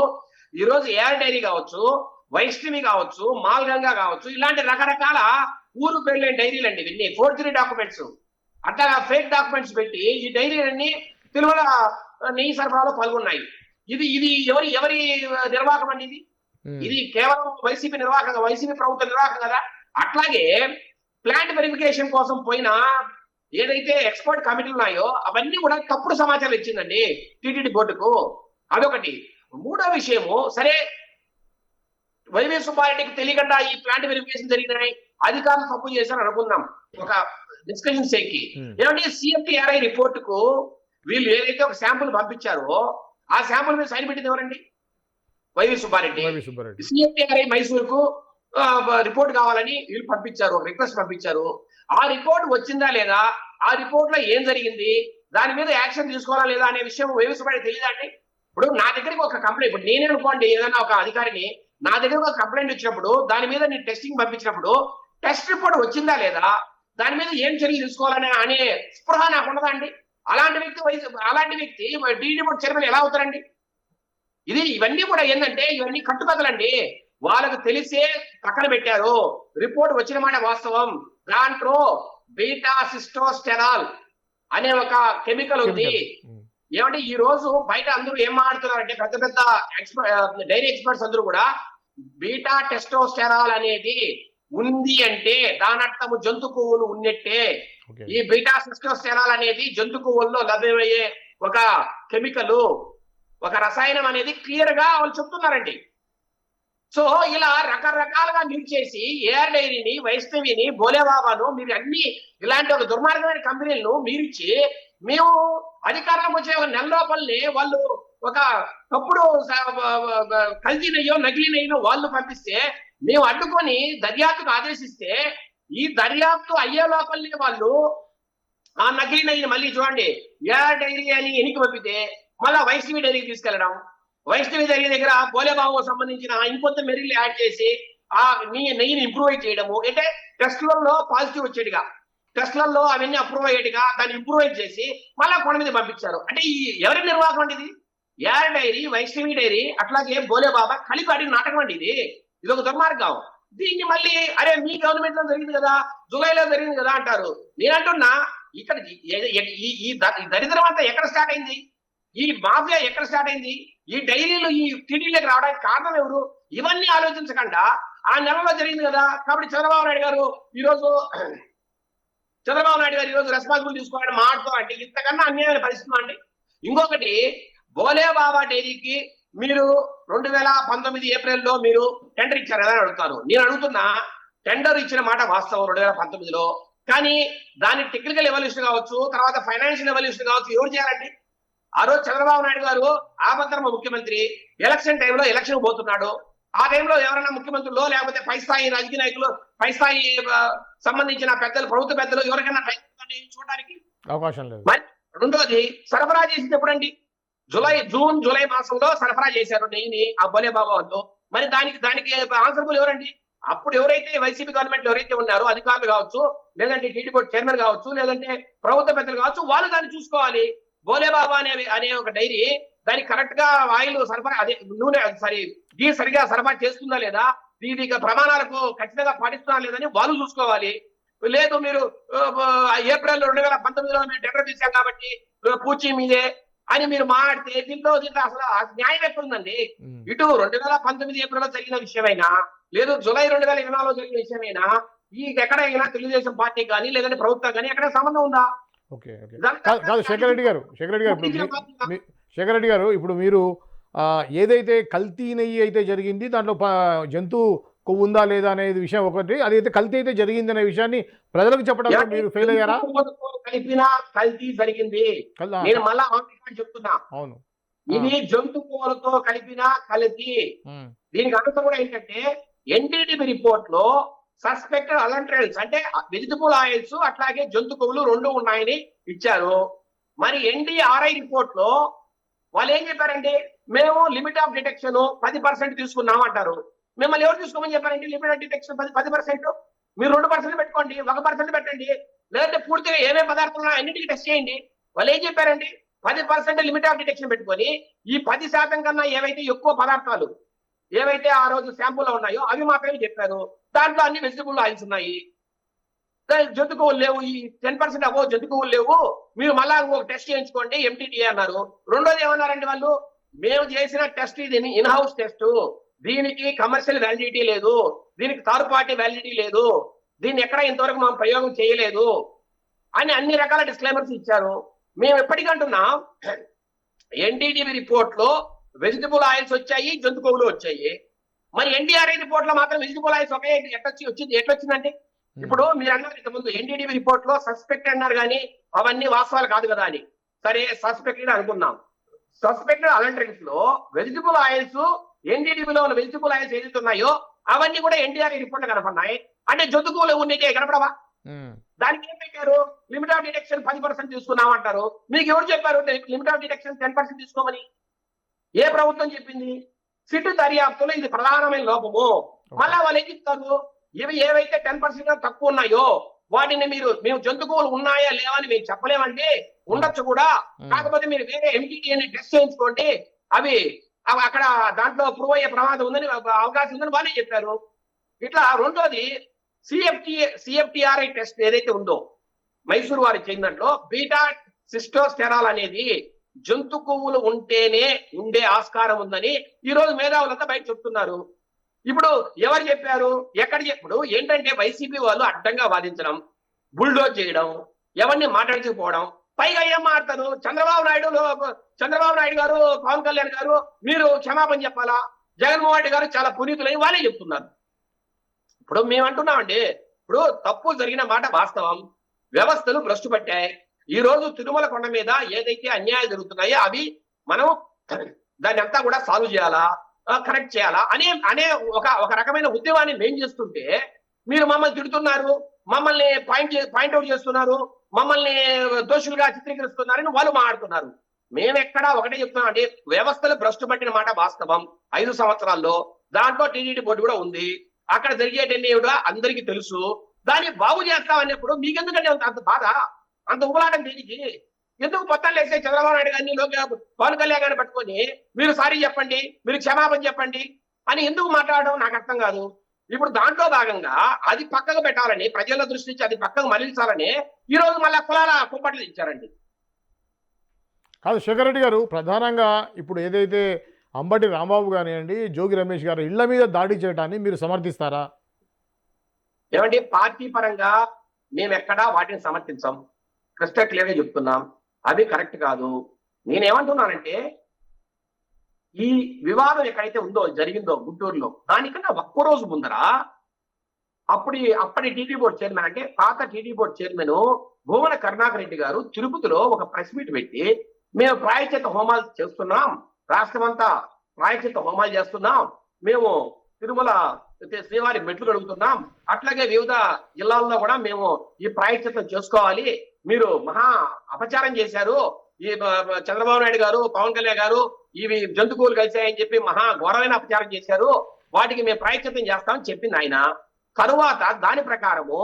ఈ రోజు ఏఆర్ డైరీ కావచ్చు, వైష్ణవి కావచ్చు, మాల్గంగా కావచ్చు, ఇలాంటి రకరకాల ఊరు పేర్లు డైరీలు అండి. ఇవన్నీ ఫోర్జరీ డాక్యుమెంట్స్, అట్లా ఫేక్ డాక్యుమెంట్స్ పెట్టి ఈ డైరీలన్నీ తిరుమల నెయ్యి సరఫరాలో పాల్గొన్నాయి. ఇది ఎవరి నిర్వాహకం అండి? ఇది కేవలం వైసీపీ ప్రభుత్వ నిర్వాహకం కదా. అట్లాగే ప్లాంట్ వెరిఫికేషన్ కోసం పోయిన ఏదైతే ఎక్స్పర్ట్ కమిటీలు ఉన్నాయో అవన్నీ కూడా తప్పుడు సమాచారం ఇచ్చిందండి టీటీడీ బోర్డుకు. అదొకటి. మూడో విషయము, సరే వైవి సుబ్బారెడ్డికి తెలియకుండా ఈ ప్లాంట్ వెరిఫికేషన్ జరిగినాయి, అధికారులు తప్పు చేశారు అనుకుందాం ఒక డిస్కషన్ సేకి. ఏమంటే సిఎఫ్టిఆర్ఐ రిపోర్ట్ కు వీళ్ళు ఏదైతే ఒక శాంపుల్ పంపించారో ఆ శాంపుల్ మీద సైన్ పెట్టింది ఎవరండి? వైవి సుబ్బారెడ్డి. సిఎఫ్టిఆర్ఐ మైసూరుకు రిపోర్ట్ కావాలని వీళ్ళు పంపించారు, రిక్వెస్ట్ పంపించారు. ఆ రిపోర్ట్ వచ్చిందా లేదా, ఆ రిపోర్ట్ లో ఏం జరిగింది, దాని మీద యాక్షన్ తీసుకోవాలా లేదా అనే విషయం వైవి సుబ్బారెడ్డి తెలియదా అండి? ఇప్పుడు నా దగ్గరికి ఒక కంప్లైంట్, ఇప్పుడు నేనే అనుకోండి ఏదైనా ఒక అధికారిని, నా దగ్గర ఒక కంప్లైంట్ వచ్చినప్పుడు దాని మీద నేను టెస్టింగ్ పంపించినప్పుడు టెస్ట్ రిపోర్ట్ వచ్చిందా లేదా, దాని మీద ఏం చర్యలు తీసుకోవాలని అనే స్పృహ నాకు ఉండదా అండి? అలాంటి వ్యక్తి టీడీ బోర్డు చైర్మన్ ఎలా అవుతారండి? ఇవన్నీ కూడా ఏంటంటే ఇవన్నీ కట్టుకథలండి. వాళ్ళకు తెలిసే పక్కన పెట్టారు. రిపోర్ట్ వచ్చిన మాట వాస్తవం. దాంట్లో బీటా సిస్టోస్టెరాల్ అనే ఒక కెమికల్ ఉంది. ఏమంటే ఈ రోజు బయట అందరూ ఏం మాట్లాడుతున్నారంటే పెద్ద డైరీ ఎక్స్పర్ట్స్ అందరూ కూడా బీటా టెస్టోస్టెరాల్ అనేది ఉంది అంటే దాని అర్థము జంతు కొవ్వులు ఉన్నట్టే. ఈ బీటా సిస్టోస్టెరాల్ అనేది జంతు కొవ్వుల్లో లభ్యమయ్యే ఒక కెమికల్, ఒక రసాయనం అనేది క్లియర్ గా వాళ్ళు చెప్తున్నారండి. సో ఇలా రకరకాలుగా మీరు చేసి ఏఆర్ డైరీని, వైష్ణవిని, బోలేబాబాను, మీరు అన్ని ఇలాంటి ఒక దుర్మార్గమైన కంపెనీలను మీరిచ్చి మేము అధికారంలోకి వచ్చే ఒక నెల లోపలనే వాళ్ళు ఒక తప్పుడు కల్తీ నెయ్యో నకిలీ నెయ్యో వాళ్ళు పంపిస్తే మేము అడ్డుకొని దర్యాప్తుకు ఆదేశిస్తే ఈ దర్యాప్తు అయ్యే లోపలనే వాళ్ళు ఆ నకిలీ నెయ్యిని మళ్ళీ చూడండి ఏఆర్ డైరీ అని ఎనికి పంపితే మళ్ళా వైష్ణవి డైరీకి తీసుకెళ్లడం, వైష్ణవి డైరీ దగ్గర బోలేబాబుకు సంబంధించిన ఇంకొంత మెరిల్ యాడ్ చేసి ఆ నెయ్యిని ఇంప్రూవ్ చేయడము, అంటే టెస్ట్లలో పాజిటివ్ వచ్చేట్టుగా, టెస్ట్లలో అవన్నీ అప్రూవ్ అయ్యేట్టుగా దాన్ని ఇంప్రూవ్ చేసి మళ్ళా కొండ మీద పంపించారు. అంటే ఈ ఎవరి నిర్వాహకం అండి ఇది? ఏఆర్ డైరీ, వైష్ణవి డైరీ, అట్లాగే బోలేబాబా కలిపి ఆడిన నాటకం అండి ఇది ఒక దుర్మార్గం. దీన్ని మళ్ళీ అరే మీ గవర్నమెంట్ లో జరిగింది కదా, జూలైలో జరిగింది కదా అంటారు. నేనంటున్నా ఇక్కడ ఈ దరిద్రం అంతా ఎక్కడ స్టార్ట్ అయింది, ఈ మాఫియా ఎక్కడ స్టార్ట్ అయింది, ఈ డైరీలు ఈ టీడీలోకి రావడానికి కారణం ఎవరు, ఇవన్నీ ఆలోచించకుండా ఆ నెలలో జరిగింది కదా కాబట్టి చంద్రబాబు నాయుడు గారు ఈరోజు రెస్పాన్సిబుల్ తీసుకోవాలని మాట్లాడుతూ అంటే ఇంతకన్నా అన్యాయమైన పరిస్థితి అండి. ఇంకొకటి, బోలేబాబా డైరీకి మీరు 2019 ఏప్రిల్లో మీరు టెండర్ ఇచ్చారు కదా అని అడుగుతారు. నేను అడుగుతున్నా, టెండర్ ఇచ్చిన మాట వాస్తవం 2019లో, కానీ దాని టెక్నికల్ ఎవల్యూషన్ కావచ్చు, తర్వాత ఫైనాన్షియల్ ఎవల్యూషన్ కావచ్చు ఎవరు చేయాలండి? ఆ రోజు చంద్రబాబు నాయుడు గారు ఆపద్ధర్మ ముఖ్యమంత్రి, ఎలక్షన్ టైంలో ఎలక్షన్ పోతున్నాడు. ఆ టైంలో ఎవరైనా ముఖ్యమంత్రులు లేకపోతే పై స్థాయి రాజకీయ నాయకులు, పై స్థాయి సంబంధించిన పెద్దలు, ప్రభుత్వ పెద్దలు ఎవరికైనా టైం చూడడానికి అవకాశం లేదు. మరి రెండోది, సరఫరా చేసింది ఎప్పుడండి? జూన్ జూలై మాసంలో సరఫరా చేశారు నెయ్యిని ఆ బోలేబాబా వాళ్ళు. మరి దానికి ఆన్సరబుల్ ఎవరండి? అప్పుడు ఎవరైతే వైసీపీ గవర్నమెంట్ ఎవరైతే ఉన్నారో అధికారులు కావచ్చు, లేదంటే టీడీ బోర్డు చైర్మన్ కావచ్చు, లేదంటే ప్రభుత్వ పెద్దలు కావచ్చు, వాళ్ళు దాన్ని చూసుకోవాలి. బోలేబాబా అనే ఒక డైరీ దానికి కరెక్ట్ గా ఆయిల్ సరఫరా, అదే నూనె ఘీ సరిగా సరఫరా చేస్తుందా లేదా, దీనికి ప్రమాణాలకు ఖచ్చితంగా పాటిస్తున్నా లేదని వాళ్ళు చూసుకోవాలి. లేదు మీరు ఏప్రిల్ 2019లో మేము టెండర్ తీసాం కాబట్టి పూచి మీదే అని మీరు మాట్లాడితే దీంట్లో అసలు న్యాయం ఎక్కడుందండి? ఇటు 2019 ఏప్రిల్లో జరిగిన విషయమైనా, లేదు జూలై 2024లో జరిగిన విషయమైనా ఈ ఎక్కడైనా తెలుగుదేశం పార్టీ కానీ లేదంటే ప్రభుత్వం కానీ ఎక్కడ సంబంధం ఉందా? ఓకే కాదు శేఖర్ రెడ్డి గారు శేఖర్ రెడ్డి గారు, ఇప్పుడు మీరు ఏదైతే కల్తీ నెయ్యి అయితే జరిగింది, దాంట్లో జంతు కొవ్వు ఉందా లేదా అనేది విషయం ఒకటి, అదైతే కల్తీ అయితే జరిగింది అనే విషయాన్ని ప్రజలకు చెప్పడంలో మీరు ఫెయిల్ అయ్యారా? కలిపిన కల్తీ జరిగింది. నేను మళ్ళా చెప్తున్నా, అవును, ఇది జంతు కొవ్వులతో కలిపిన కల్తీ. దీనికి అర్థం కూడా ఏంటంటే ఎన్డీటీవీ రిపోర్ట్ లో సస్పెక్టెడ్ అలంట్రైల్స్ అంటే వెజిటబుల్ ఆయిల్స్ అట్లాగే జంతు కొవ్వులు రెండు ఉన్నాయని ఇచ్చారు. మరి ఎన్డీఆర్ఐ రిపోర్ట్ లో వాళ్ళు ఏం చెప్పారండి, మేము లిమిట్ ఆఫ్ డిటెక్షన్ 10% తీసుకున్నాం అంటారు. మిమ్మల్ని ఎవరు తీసుకోమని చెప్పారండి? Limit of detection 10%. మీరు 2% పెట్టుకోండి, 1% పెట్టండి, లేదంటే పూర్తిగా ఏమేమి పదార్థాలు ఉన్నాయో అన్నిటికీ టెస్ట్ చేయండి. వాళ్ళు ఏం చెప్పారండి, 10% లిమిట్ ఆఫ్ డిటెక్షన్ పెట్టుకొని ఈ 10% కన్నా ఏవైతే ఎక్కువ పదార్థాలు ఏవైతే ఆ రోజు శాంపుల్లో ఉన్నాయో అవి మాత్రమే చెప్పారు. దాంట్లో అన్ని వెజిటబుల్ ఆయిల్స్ ఉన్నాయి, జంతు కొవ్వులు లేవు. ఈ 10% అవ్వ జంతు కొవ్వులు లేవు, మీరు మళ్ళా ఒక టెస్ట్ చేయించుకోండి ఎంటీటీఏ అన్నారు. రెండోది ఏమన్నారండి వాళ్ళు, మేము చేసిన టెస్ట్ ఇది ఇన్ హౌస్ టెస్ట్, దీనికి కమర్షియల్ వ్యాలిడిటీ లేదు, దీనికి థర్డ్ పార్టీ వ్యాలిడిటీ లేదు, దీన్ని ఎక్కడ ఇంతవరకు మనం ప్రయోగం చేయలేదు అని అన్ని రకాల డిస్క్లైమర్స్ ఇచ్చారు. మేము ఎప్పటికంటున్నాం, ఎన్డీటీవీ రిపోర్ట్ లో వెజిటబుల్ ఆయిల్స్ వచ్చాయి, జంతు కొవ్వులు వచ్చాయి. మరి ఎన్డీఆర్ఐ రిపోర్ట్ లో మాత్రం వెజిటబుల్ ఆయిల్స్ ఒకే ఎట్లొచ్చిందంటే, ఇప్పుడు మీరు అన్నారు ఇంతకుముందు ఎన్డీటీవీ రిపోర్ట్ లో సస్పెక్ట్ అన్నారు కానీ అవన్నీ వాస్తవాలు కాదు కదా అని. సరే సస్పెక్టెడ్ అనుకున్నాం, సస్పెక్టెడ్ అలంట్రెన్స్ లో వెజిటబుల్ ఆయిల్స్ ఎన్డీటీవీలో ఉన్న వెజిటబుల్ ఆయిల్స్ ఏదైతే ఉన్నాయో అవన్నీ కూడా ఎన్డీఆర్ఐ రిపోర్ట్ లో కనపడినాయి. అంటే జంతు కొవ్వులు ఉన్నదే కనపడవా? దానికి ఏం పెట్టారు, లిమిట్ ఆఫ్ డిటెక్షన్ 10% తీసుకున్నాం అంటారు. మీకు ఎవరు చెప్పారు లిమిట్ ఆఫ్ డిటెక్షన్ 10% తీసుకోమని? ఏ ప్రభుత్వం చెప్పింది? సిట్ దర్యాప్తులో ఇది ప్రధానమైన లోపము. మళ్ళా వాళ్ళు ఏం చెప్తారు, ఇవి ఏవైతే 10% తక్కువ ఉన్నాయో వాటిని మేము జంతు కొవ్వులు ఉన్నాయా లేవా అని మేము చెప్పలేమంటే, ఉండొచ్చు కూడా, కాకపోతే మీరు వేరే ఎంటీటీని టెస్ట్ చేయించుకోండి, అవి అక్కడ దాంట్లో ప్రూవ్ అయ్యే ప్రమాదం ఉందని అవకాశం ఉందని వాళ్ళే చెప్పారు. ఇట్లా రెండోది సిఎఫ్టిఆర్ఐ టెస్ట్ ఏదైతే ఉందో మైసూరు వారికి చెందినట్లో బీటా సిస్టోస్టెరాల్ అనేది జంతు కొవ్వులు ఉంటేనే ఉండే ఆస్కారం ఉందని ఈ రోజు మేధావులంతా బయట చెప్తున్నారు. ఇప్పుడు ఎవరు చెప్పారు, ఎక్కడ ఇప్పుడు ఏంటంటే వైసీపీ వాళ్ళు అడ్డంగా వాదించడం, బుల్డోజ్ చేయడం, ఎవరిని మాట్లాడకపోవడం, పైగా ఏం మాట్లాడతారు, చంద్రబాబు నాయుడు గారు, పవన్ కళ్యాణ్ గారు మీరు క్షమాపణ చెప్పాలా, జగన్మోహన్ రెడ్డి గారు చాలా పునీతులని వాళ్ళే చెప్తున్నారు. ఇప్పుడు మేము అంటున్నామండి, ఇప్పుడు తప్పు జరిగిన మాట వాస్తవం, వ్యవస్థలు భ్రష్టు పట్టాయి. ఈ రోజు తిరుమల కొండ మీద ఏదైతే అన్యాయాలు జరుగుతున్నాయో అవి మనం దాన్ని అంతా కూడా సాల్వ్ చేయాలా, కరెక్ట్ చేయాలా అనే ఒక రకమైన ఉద్యమాన్ని మేం చేస్తుంటే మీరు మమ్మల్ని తిడుతున్నారు, మమ్మల్ని పాయింట్అవుట్ చేస్తున్నారు, మమ్మల్ని దోషులుగా చిత్రీకరిస్తున్నారని వాళ్ళు మాట్లాడుతున్నారు. మేమెక్కడా ఒకటే చెప్తున్నాం అండి, వ్యవస్థలు భ్రష్టు పట్టిన మాట వాస్తవం. 5 సంవత్సరాల్లో దాంట్లో టీడీపీ బోర్డు కూడా ఉంది, అక్కడ జరిగేటన్ని కూడా అందరికీ తెలుసు. దాన్ని బాగు చేస్తామన్నప్పుడు మీకెందుకంటే అంత బాధ, అంత ఉబలాటం దీనికి ఎందుకు? పొత్తాలు వేసే చంద్రబాబు నాయుడు గారిని పవన్ కళ్యాణ్ గారిని పట్టుకొని మీరు సారీ చెప్పండి, మీరు క్షమాపణ చెప్పండి అని ఎందుకు మాట్లాడడం నాకు అర్థం కాదు. ఇప్పుడు దాంట్లో భాగంగా అది పక్కకు పెట్టాలని, ప్రజల దృష్టి నుంచి అది పక్కకు మళ్లించాలని ఈ రోజు మళ్ళా కులాల కుంపట్లు ఇచ్చారండి. కాదు శేఖర్ రెడ్డి గారు, ప్రధానంగా ఇప్పుడు ఏదైతే అంబటి రాంబాబు కానివ్వండి, జోగి రమేష్ గారు ఇళ్ల మీద దాడి చేయడాన్ని మీరు సమర్థిస్తారా? ఏమంటే పార్టీ పరంగా మేము ఎక్కడా వాటిని సమర్థించాం, క్రిస్టల్ క్లియర్ గా చెప్తున్నాం, అవి కరెక్ట్ కాదు. నేనేమంటున్నానంటే ఈ వివాదం ఎక్కడైతే ఉందో జరిగిందో గుంటూరులో, దానికన్నా ఒక్కరోజు ముందర అప్పటి టీడీ బోర్డు చైర్మన్ అంటే పాత TD board chairman Bhumana Karunakar Reddy గారు తిరుపతిలో ఒక ప్రెస్ మీట్ పెట్టి మేము ప్రాయశ్చిత్త హోమాలు చేస్తున్నాం, రాష్ట్రం అంతా ప్రాయశ్చిత్త హోమాలు చేస్తున్నాం, మేము తిరుమల శ్రీవారి మెట్లు కడుగుతున్నాం, అట్లాగే వివిధ జిల్లాల్లో కూడా మేము ఈ ప్రాయశ్చిత్తం చేసుకోవాలి, మీరు మహా అపచారం చేశారు, ఈ చంద్రబాబు నాయుడు గారు, పవన్ కళ్యాణ్ గారు ఇవి జంతువులు కలిసాయని చెప్పి మహా ఘోరమైన అపచారం చేశారు, వాటికి మేము ప్రాయశ్చిత్తం చేస్తామని చెప్పింది ఆయన. తరువాత దాని ప్రకారము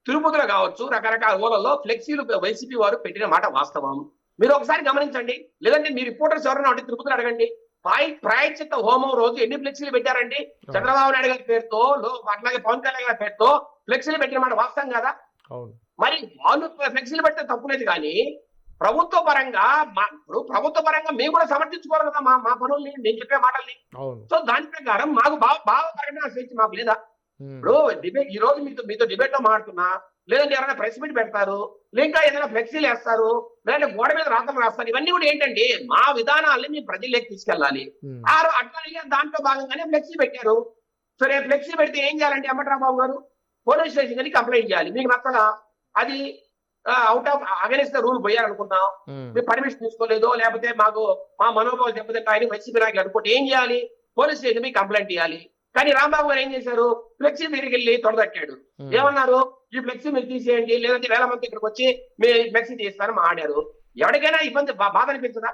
తిరుపతిలో కావచ్చు రకరకాల ఊళ్ళలో ఫ్లెక్సీలు వైసీపీ వారు పెట్టిన మాట వాస్తవం. మీరు ఒకసారి గమనించండి, లేదంటే మీ రిపోర్టర్స్ ఎవరైనా ఉంటే తిరుపతిలో అడగండి. ప్రాయశ్చిత్త హోమం రోజు ఎన్ని ఫ్లెక్సీలు పెట్టారండి? చంద్రబాబు నాయుడు గారి పేరుతో, అట్లాగే పవన్ కళ్యాణ్ గారి పేరుతో ఫ్లెక్సీలు పెట్టిన మాట వాస్తవం కదా? మరి వాళ్ళు ఫ్లెక్సీలు పెడితే తప్పులేదు, కానీ ప్రభుత్వ పరంగా మేము కూడా సమర్థించుకోవాలి కదా మా పనుల్ని, నేను చెప్పే మాటల్ని. సో దాని ప్రకారం మాకు భావ ప్రకటన స్వేచ్ఛ మాకు లేదా? ఇప్పుడు డిబేట్ ఈ రోజు మీతో డిబేట్ లో మాట్లాడుతున్నా, లేదంటే ఎవరైనా ప్రెస్ మీట్ పెడతారు, ఇంకా ఏదైనా ఫ్లెక్సీలు వేస్తారు, లేదంటే గోడ మీద రాతలు రాస్తారు. ఇవన్నీ కూడా ఏంటంటే మా విధానాలని మేము ప్రజల్లోకి తీసుకెళ్ళాలి. అట్లాగే దాంట్లో భాగంగానే ఫ్లెక్సీ పెట్టారు. సరే ఫ్లెక్సీ పెడితే ఏం చేయాలంటే అంబట్రాంబాబు గారు పోలీస్ స్టేషన్ కి కంప్లైంట్ చేయాలి. మీకు నచ్చలా, అది out of against the rule పోయారనుకున్నాం, మీరు పర్మిషన్ తీసుకోలేదో లేకపోతే మాకు మా మనోభావాలు దెబ్బతింటాయని వైసీపీ నాయకులు అనుకుంటే ఏం చేయాలి? పోలీస్ స్టేషన్ మీకు కంప్లైంట్ చేయాలి. కానీ రాంబాబు గారు ఏం చేశారు? ఫ్లెక్సీ దగ్గరికి వెళ్ళి తొడదట్టాడు. ఏమన్నారు? ఈ ఫ్లెక్సీ మీరు తీసేయండి, లేదంటే వేల మంది ఇక్కడికి వచ్చి మీరు ఫ్లెక్సీ తీస్తారని మాట్లాడారు. ఎవరికైనా ఇబ్బంది బాధ అనిపించదా?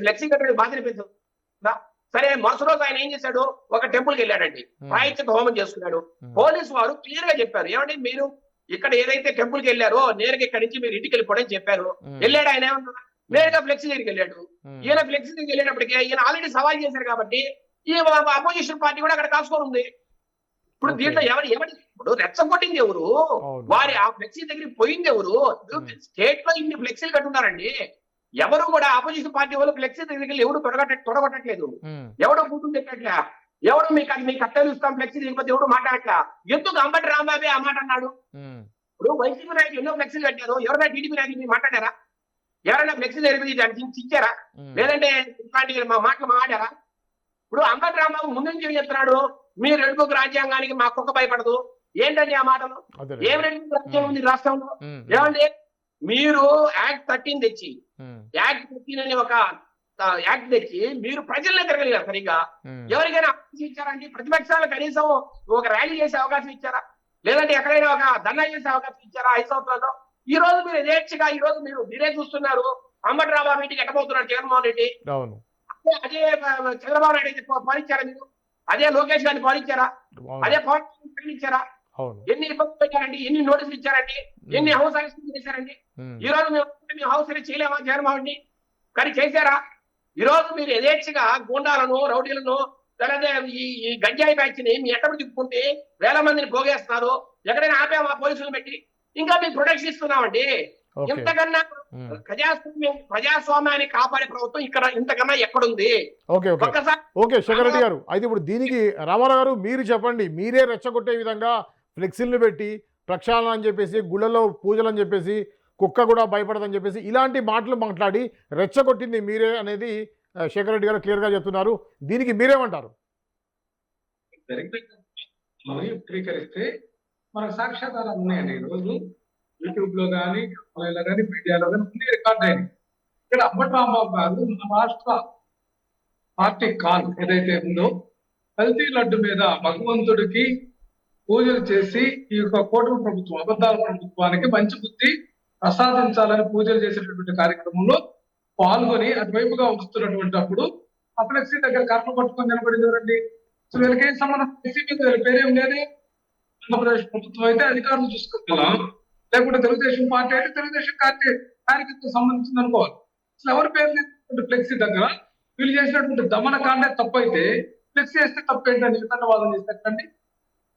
ఫ్లెక్సీ కట్టడానికి బాధ అనిపించదా? సరే మరుసటి రోజు ఆయన ఏం చేశాడు? ఒక టెంపుల్కి వెళ్ళాడండి, ప్రాయశ్చిత్త హోమం చేసుకున్నాడు. పోలీసు వారు క్లియర్ గా చెప్పారు, ఏమంటే మీరు ఇక్కడ ఏదైతే టెంపుల్కి వెళ్ళారో నేరుగా ఇక్కడి నుంచి మీరు ఇంటికి వెళ్ళిపోవడం చెప్పారు. వెళ్ళాడు ఆయన, ఏమన్నా నేరుగా ఫ్లెక్సీ దగ్గరికి వెళ్ళాడు. ఈయన ఫ్లెక్సీ దగ్గరికి వెళ్ళేటప్పటికి ఈయన ఆల్రెడీ సవాల్ చేశారు కాబట్టి ఈ అపోజిషన్ పార్టీ కూడా అక్కడ కాసుకొని ఉంది. ఇప్పుడు దీంట్లో ఎవరు ఇప్పుడు రెచ్చగొట్టింది ఎవరు? వారి ఆ ఫ్లెక్సీ దగ్గరికి పోయింది ఎవరు? స్టేట్ లో ఇన్ని ఫ్లెక్సీలు కట్టున్నారండి. ఎవరు కూడా అపోజిషన్ పార్టీ వాళ్ళు ఫ్లెక్సీ దగ్గరికి ఎవరు తొడగొట్టట్లేదు, ఎవడో కూతురు తిట్టట్లే, ఎవరు మీకు కట్టెలు ఇస్తాం ఫ్లెక్సీ దిగిపోతే ఎవడు మాట్లాడట్లా. ఎందుకు అంబటి రాంబాబే ఆ మాట అన్నాడు? ఇప్పుడు వైసీపీ నాయకులు ఎన్నో ఫ్లెక్సీలు కట్టారు, ఎవరైనా టీడీపీ నాయకులు మీరు మాట్లాడారా? ఎవరైనా ఫ్లెక్సీ జరిపి దానికి ఇచ్చారా? లేదంటే ఇట్లాంటి మాటలు మాట్లాడారా? ఇప్పుడు అంబటి రాంబాబు ముందు నుంచి ఏం చెప్తున్నాడు? మీరు రెడ్బుక్ రాజ్యాంగానికి మా కుక్క భయపడదు. ఏంటండి ఆ మాటలు? ఏం రెడ్బుక్ రాజ్యాంగం ఉంది రాష్ట్రంలో? ఏమండి మీరు యాక్ట్ 13 తెచ్చి, యాక్ట్ 13 అనే ఒక యాక్ట్ తెచ్చి మీరు ప్రజల్ని తిరగలిగారు సరిగ్గా. ఎవరికైనా అవకాశం ఇచ్చారండి? ప్రతిపక్షాలు కనీసం ఒక ర్యాలీ చేసే అవకాశం ఇచ్చారా? లేదంటే ఎక్కడైనా ఒక ధర్నా చేసే అవకాశం ఇచ్చారా 5 సంవత్సరాల్లో? ఈ రోజు మీరు యథేచ్ఛగా ఈ రోజు మీరే చూస్తున్నారు. అంబటి రాంబాబు ఇంటికి ఎట్టబోతున్నాడు జగన్మోహన్ రెడ్డి. అదే చంద్రబాబు నాయుడు అయితే పాలించారా మీరు? అదే లోకేష్ గారిని పాలించారా? అదే పవన్ పాలించారా? ఎన్ని ఇబ్బందులు పెట్టారండి, ఎన్ని నోటీసులు ఇచ్చారండి, ఎన్ని హౌస్ అరెస్ట్ చేశారండి. ఈ రోజు మేము హౌస్ అరెస్ట్ చేయలేమా జగన్మోహన్ రెడ్డి? కానీ చేశారా? ఈ రోజు మీరు యథేచ్ఛగా గూండాలను, రౌడీలను, లేదంటే ఈ గంజాయి బ్యాచ్ ని మీ ఎక్కడ తిప్పుకుంటే వేల మందిని పోగేస్తున్నారు. ఎక్కడైనా ఆపేమా పోలీసులు పెట్టి? ఇంకా మీకు ప్రొటెక్షన్ ఇస్తున్నామండి. ఇంతకన్నా ప్రజాస్వామ్యాన్ని కాపాడే ప్రభుత్వం ఇక్కడ ఇంతకన్నా ఎక్కడుంది? ఓకే శేఖర్ రెడ్డి గారు, అయితే ఇప్పుడు దీనికి రామారావు గారు మీరు చెప్పండి. మీరే రెచ్చగొట్టే విధంగా ఫ్లెక్సీలను పెట్టి ప్రక్షాళన అని చెప్పేసి, గుళ్ళలో పూజలు అని చెప్పేసి, కుక్క కూడా భయపడదని చెప్పేసి ఇలాంటి మాటలు మాట్లాడి రెచ్చగొట్టింది మీరే అనేది శేఖర్ రెడ్డి గారు క్లియర్గా చెప్తున్నారు. దీనికి మీరేమంటారు? చిత్రీకరిస్తే మనకు సాక్ష్యాధారాలు ఉన్నాయండి. ఈరోజు యూట్యూబ్ లో కానీ, కానీ, మీడియాలో కానీ రికార్డ్ అయింది. ఇక్కడ అంబటి రాంబాబు గారు మన రాష్ట్ర పార్టీ కాల్ ఏదైతే ఉందో కల్తీ లడ్డు మీద భగవంతుడికి పూజలు చేసి ఈ యొక్క కూటమి ప్రభుత్వం, అబద్ధాల ప్రభుత్వానికి మంచి బుద్ధి ప్రసాదించాలని పూజలు చేసేటటువంటి కార్యక్రమంలో పాల్గొని అటువైపుగా వస్తున్నటువంటి అప్పుడు ఆ ఫ్లెక్సీ దగ్గర కర్మ పట్టుకొని నిలబడింది ఎవరండి? సో వీళ్ళకి ఏం సంబంధం? ఫ్లెక్సీ మీద వీళ్ళ పేరేం లేదు. ఆంధ్రప్రదేశ్ ప్రభుత్వం అయితే అధికారులు చూసుకుంటున్నాం, లేకుంటే తెలుగుదేశం పార్టీ అయితే తెలుగుదేశం పార్టీ కార్యకర్తకు సంబంధించింది అనుకోవాలి. అసలు ఎవరి పేరు లేనటువంటి ఫ్లెక్సీ దగ్గర వీళ్ళు చేసినటువంటి దమనకాండే తప్పు అయితే ఫ్లెక్సీ వేస్తే తప్పు ఏంటండి? విధంగా వాదన చేసేటండి.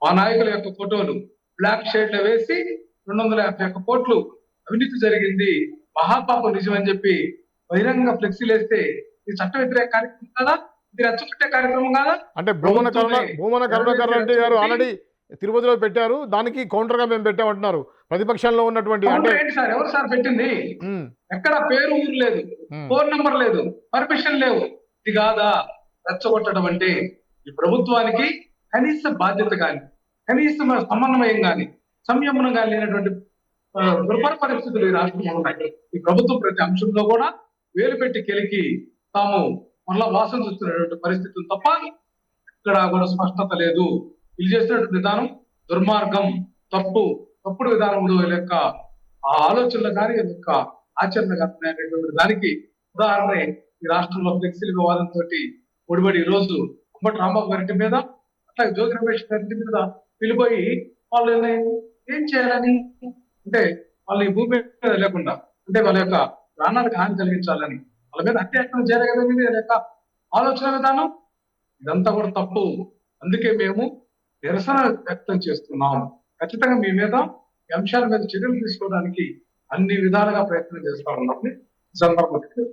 మా నాయకుల యొక్క ఫోటోలు బ్లాక్ షేడ్ లో వేసి 251 కోట్లు అవినీతి జరిగింది, మహాపాపం నిజం అని చెప్పి బహిరంగ ఫ్లెక్సీలు వేస్తే ఇది చట్ట వ్యతిరేక కార్యక్రమం కదా? ఇది రెచ్చగొట్టే కార్యక్రమం కాదా? అంటే భూమన కరుణాకర్ రెడ్డి గారు ఆల్రెడీ తిరుపతిలో పెట్టారు, దానికి కౌంటర్ గా మేము పెట్టామంటున్నారు. ప్రతిపక్షంలో ఉన్నటువంటి అంటే సార్ ఎవరు సార్ పెట్టింది? ఎక్కడ పేరు ఊరు లేదు, ఫోన్ నంబర్ లేదు, పర్మిషన్ లేవు. ఇది కాదా రెచ్చగొట్టడం అంటే? ఈ ప్రభుత్వానికి కనీస బాధ్యత కానీ, కనీస సమన్వయం కానీ, సంయమనం కానీ లేనటువంటి దుర్భర పరిస్థితులు ఈ రాష్ట్రంలో ఉన్నాయి. ఈ ప్రభుత్వం ప్రతి అంశంలో కూడా వేలు పెట్టి కెలికి తాము మళ్ళా వాసన చూస్తున్నటువంటి పరిస్థితులు తప్ప ఇక్కడ కూడా స్పష్టత లేదు. వీళ్ళు చేసినటువంటి విధానం దుర్మార్గం, తప్పుడు విధానంలో వీళ్ళ యొక్క ఆ ఆలోచనలు కానీ వీళ్ళ యొక్క ఆచరణ కానీ దానికి ఉదాహరణ ఈ రాష్ట్రంలో ఫ్లెక్సీల వివాదంతో ముడిపడి ఈ రోజు అంబటి రాంబాబు గారి మీద, అట్లాగే జ్యోతి రమేష్ గారి మీద వెళ్ళిపోయి వాళ్ళు ఏం చేయాలని అంటే వాళ్ళు ఈ భూమి మీద లేకుండా అంటే వాళ్ళ యొక్క ప్రాణాలకు హాని కలిగించాలని వాళ్ళ మీద అత్యాచారం జరగదని వీళ్ళ యొక్క ఆలోచన విధానం ఇదంతా కూడా తప్పు. అందుకే మేము నిరసన వ్యక్తం చేస్తున్నాం. ఖచ్చితంగా మీ మీద ఈ అంశాల మీద చర్యలు తీసుకోవడానికి అన్ని విధాలుగా ప్రయత్నం చేస్తా ఉన్నాం. సందర్భంగా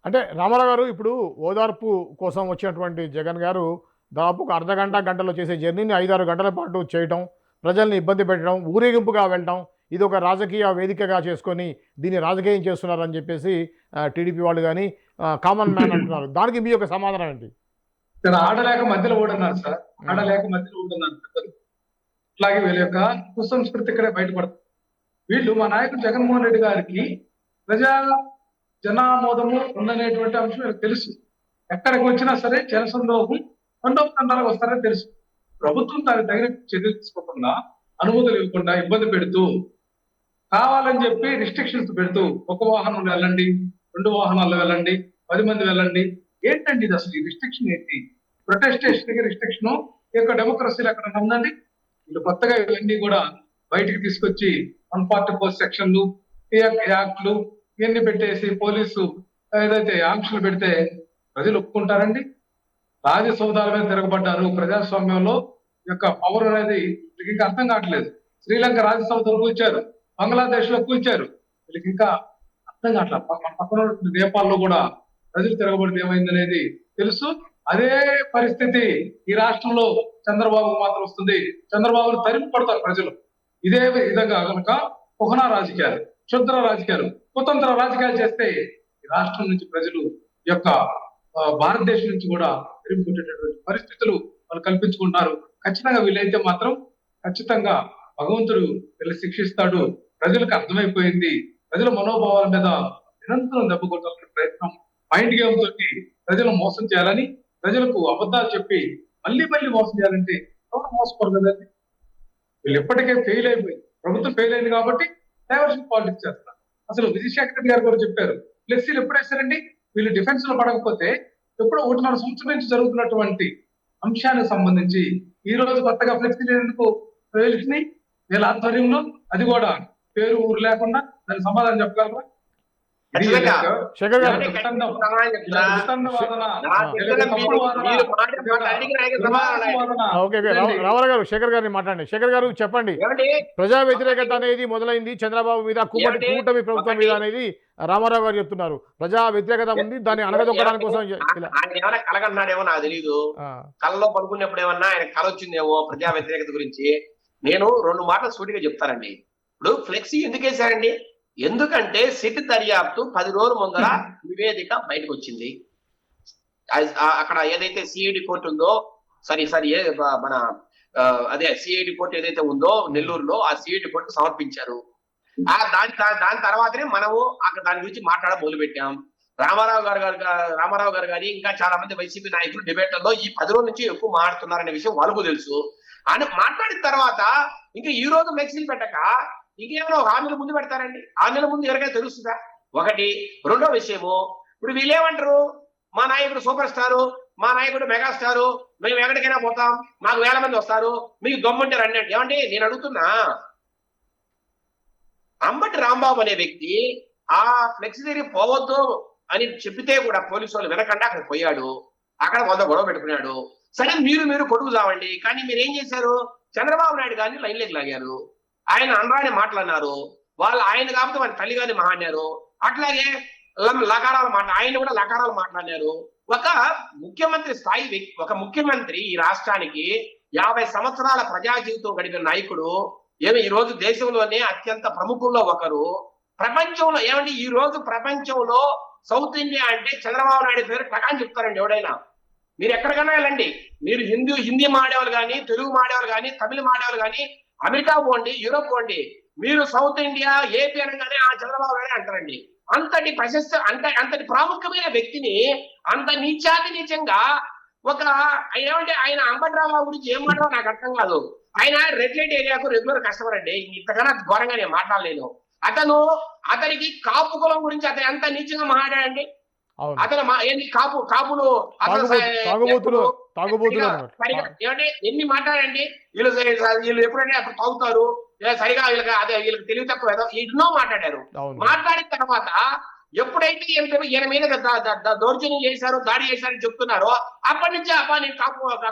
అంటే రామారావు గారు, ఇప్పుడు ఓదార్పు కోసం వచ్చినటువంటి జగన్ గారు దాదాపు ఒక అర్ధగంటలో చేసే జర్నీని 5-6 గంటల పాటు చేయటం, ప్రజల్ని ఇబ్బంది పెట్టడం, ఊరేగింపుగా వెళ్ళడం, ఇది ఒక రాజకీయ వేదికగా చేసుకొని దీన్ని రాజకీయం చేస్తున్నారని చెప్పేసి టీడీపీ వాళ్ళు కానీ కామన్ మ్యాన్ అంటున్నారు. దానికి మీ యొక్క సమాధానం ఏంటి? ఇక్కడ ఆడలేక మధ్యలో ఓడన్నారు సార్, ఆడలేక మధ్యలో ఓడున్నారు పెద్దలు. అట్లాగే వీళ్ళ యొక్క కుసంస్కృతి ఇక్కడే బయటపడుతుంది. వీళ్ళు మా నాయకుడు జగన్మోహన్ రెడ్డి గారికి ప్రజా జనామోదము ఉందనేటువంటి అంశం వీళ్ళకి తెలుసు. ఎక్కడికి వచ్చినా సరే జనసందోహం తండాలకు వస్తారని తెలుసు. ప్రభుత్వం దాని తగిన చర్యలు తీసుకోకుండా, అనుమతులు ఇవ్వకుండా ఇబ్బంది పెడుతూ, కావాలని చెప్పి రిస్ట్రిక్షన్స్ పెడుతూ, ఒక వాహనం వెళ్ళండి, 2 వాహనాల్లో వెళ్ళండి, 10 మంది వెళ్ళండి. ఏంటండి ఇది అసలు? ఈ రిస్ట్రిక్షన్ ఏంటి? ప్రొటెస్టేషన్ కి రిస్ట్రిక్షన్ యొక్క డెమోక్రసీలో ఎక్కడ ఉందండి? వీళ్ళు కొత్తగా ఇవన్నీ కూడా బయటికి తీసుకొచ్చి 144 సెక్షన్లు, యాక్ట్లు ఇవన్నీ పెట్టేసి పోలీసు ఏదైతే ఆంక్షలు పెడితే ప్రజలు ఒప్పుకుంటారండి? రాజసౌధాల మీద తిరగబడ్డారు. ప్రజాస్వామ్యంలో యొక్క పవర్ అనేది వీళ్ళకి ఇంకా అర్థం కావట్లేదు. శ్రీలంక రాజసౌధం కూల్చారు, బంగ్లాదేశ్ లో కూల్చారు. వీళ్ళకి ఇంకా అర్థం కావట్లేదు. పక్కన నేపాల్లో కూడా ప్రజలు తిరగబడితే ఏమైందనేది తెలుసు. అదే పరిస్థితి ఈ రాష్ట్రంలో చంద్రబాబు మాత్రం వస్తుంది. చంద్రబాబును తరిమి కొడతారు ప్రజలు. ఇదే విధంగా కనుక కుహనా రాజకీయాలు, క్షుద్ర రాజకీయాలు, కుతంత్ర రాజకీయాలు చేస్తే ఈ రాష్ట్రం నుంచి ప్రజలు యొక్క భారతదేశం నుంచి కూడా తరిమి కొట్టేటటువంటి పరిస్థితులు వాళ్ళు కల్పించుకుంటున్నారు. ఖచ్చితంగా వీళ్ళైతే మాత్రం ఖచ్చితంగా భగవంతుడు వీళ్ళు శిక్షిస్తాడు. ప్రజలకు అర్థమైపోయింది. ప్రజల మనోభావాల మీద నిరంతరం దెబ్బ కొట్టాలనే ప్రయత్నం, మైండ్ గేమ్ తోటి ప్రజలు మోసం చేయాలని, ప్రజలకు అబద్ధాలు చెప్పి మళ్ళీ మోసం చేయాలంటే ఎవరు మోసపోరు కదండి. వీళ్ళు ఎప్పటికే ఫెయిల్ అయిపోయింది. ప్రభుత్వం ఫెయిల్ అయింది కాబట్టి డైవర్షన్ పాలిటిక్స్ చేస్తున్నారు. అసలు విజయశేఖర రెడ్డి గారు కూడా చెప్పారు, ఫ్లెక్సీలు ఎప్పుడు వేస్తారండి? వీళ్ళు డిఫెన్స్ లో పడకపోతే ఎప్పుడో 1.5 సంవత్సరం నుంచి జరుగుతున్నటువంటి అంశానికి సంబంధించి ఈ రోజు కొత్తగా ఫ్లెక్సీలు ఎందుకు వెలిసినాయి వీళ్ళ ఆధ్వర్యంలో? అది కూడా పేరు ఊరు లేకుండా దానికి సమాధానం చెప్పగలరా? శేఖర్ గారు, రామారావు గారు, శేఖర్ గారిని మాట్లాడండి. శేఖర్ గారు చెప్పండి, ప్రజా వ్యతిరేకత అనేది మొదలైంది చంద్రబాబు మీద, కూటమి ప్రభుత్వం మీద అనేది రామారావు గారు చెప్తున్నారు. ప్రజా వ్యతిరేకత ఉంది, దాన్ని అణగదొక్కడానికి కోసం ఆయన ఏమైనా కలగన్నాడేమో నాకు తెలీదు. కళ్ళలో పడుకున్నప్పుడు ఏమన్నా ఆయన కళ వచ్చిందేమో ప్రజా వ్యతిరేకత గురించి. నేను 2 మాటలు సూటిగా చెప్తానండి. ఇప్పుడు ఫ్లెక్సీ ఎందుకు వేశారండి? ఎందుకంటే సిట్ దర్యాప్తు 10 రోజుల ముందర నివేదిక బయటకు వచ్చింది. అక్కడ ఏదైతే సిఐడి కోర్టు ఉందో, మన అదే సిఐడి కోర్టు ఏదైతే ఉందో నెల్లూరులో, ఆ సిఐడి కోర్టు సమర్పించారు. దాని తర్వాతనే మనము అక్కడ దాని గురించి మాట్లాడడం మొదలు పెట్టాం. రామారావు గారు కానీ ఇంకా చాలా మంది వైసీపీ నాయకులు డిబేట్లలో ఈ 10 రోజుల నుంచి ఎక్కువ మాట్లాడుతున్నారనే విషయం వాళ్ళకు తెలుసు. అని మాట్లాడిన తర్వాత ఇంకా ఈ రోజు ఫ్లెక్సీలు పెట్టక ఇంకేమైనా 6 నెలల ముందు పెడతారండి? 6 నెలల ముందు ఎవరికైనా తెలుస్తుందా? ఒకటి. రెండో విషయము, ఇప్పుడు వీళ్ళేమంటారు, మా నాయకుడు సూపర్ స్టారు, మా నాయకుడు మెగాస్టారు, మేము ఎక్కడికైనా పోతాం, మాకు 1000 మంది వస్తారు, మీకు దమ్ముంటే రండి అంటే. ఏమండి నేను అడుగుతున్నా, అంబటి రాంబాబు అనే వ్యక్తి ఆ ఫ్లెక్సీ దగ్గర పోవద్దు అని చెప్పితే కూడా పోలీసు వాళ్ళు వినకుండా అక్కడ పోయాడు. అక్కడ 100 గొడవ పెట్టుకున్నాడు. సరే మీరు కొడుకు చావండి, కానీ మీరు ఏం చేశారు? చంద్రబాబు నాయుడు గారిని లైన్లోకి లాగారు. ఆయన అనరాని మాటలన్నారు. ఆయన కాబట్టి వాళ్ళ తల్లి గారిని మాట్లాడారు. అట్లాగే ఆయన కూడా లకారాలు మాట్లాడారు. ఒక ముఖ్యమంత్రి స్థాయి వ్యక్తి, ఒక ముఖ్యమంత్రి ఈ రాష్ట్రానికి 50 సంవత్సరాల ప్రజా జీవితం గడిపిన నాయకుడు ఈ రోజు దేశంలోనే అత్యంత ప్రముఖుల్లో ఒకరు. ప్రపంచంలో ఏమంటే ఈ రోజు ప్రపంచంలో సౌత్ ఇండియా అంటే చంద్రబాబు నాయుడు పేరు టకాని చెప్తారండి ఎవడైనా. మీరు ఎక్కడికైనా వెళ్ళండి, మీరు హిందీ మాడేవాళ్ళు కానీ, తెలుగు మాడేవాళ్ళు కానీ, తమిళ మాడేవాళ్ళు కానీ, అమెరికా పోండి, యూరోప్ పోండి, మీరు సౌత్ ఇండియా ఏపీ అనగానే ఆ చంద్రబాబు నాయుడు అంటారండి. అంతటి ప్రశస్త అంతటి ప్రాముఖ్యమైన వ్యక్తిని అంత నీచంగా ఒక ఏమంటే ఆయన అంబటి రాంబాబు గురించి ఏం మాట్లాడో నాకు అర్థం కాదు. ఆయన రెడ్ లైట్ ఏరియాకు రెగ్యులర్ కస్టమర్ అండి. ఇంతకన్నా ఘోరంగా నేను మాట్లాడలేను. అతనికి కాపు కులం గురించి అతను ఎంత నీచంగా మాట్లాడండి. అతను కాపులు ఏమంటే ఎన్ని మాట్లాడండి. వీళ్ళు ఎప్పుడంటే అప్పుడు తాగుతారు, సరిగా వీళ్ళకి తెలివి తక్కువ ఎన్నో మాట్లాడారు. మాట్లాడిన తర్వాత ఎప్పుడైతే ఈయన మీద దౌర్జన్యం చేశారో, దాడి చేశారని చెప్తున్నారో అప్పటి నుంచి అబ్బా నేను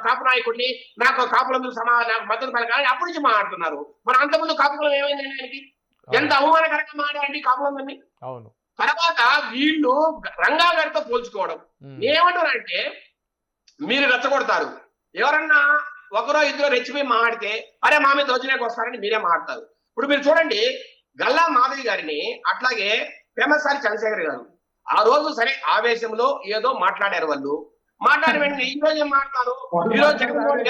కాపు నాయకుడిని, నాకు కాపులందరూ నాకు మద్దతు పలకాలని అప్పటి నుంచి మాట్లాడుతున్నారు. మరి అంతకుముందు కాపులం ఏమైందండి ఆయనకి? ఎంత అవమానకరంగా మాట్లాడండి కాపులందరినీ. తర్వాత వీళ్ళు రంగా గారితో పోల్చుకోవడం. ఏమంటారంటే మీరు రెచ్చగొడతారు, ఎవరన్నా ఒకరో ఇద్దరు రెచ్చిపోయి మాట్లాడితే అరే మా మీద దౌర్జన్యానికి వస్తారని మీరే మాట్లాడతారు. ఇప్పుడు మీరు చూడండి గల్లా మాధవి గారిని, అట్లాగే పెమ్మసాని చంద్రశేఖర్ గారు ఆ రోజు సరే ఆవేశంలో ఏదో మాట్లాడారు. వాళ్ళు మాట్లాడి వెంటనే ఈ రోజు ఏం మాట్లాడారు, ఈ రోజు జగన్మోహన్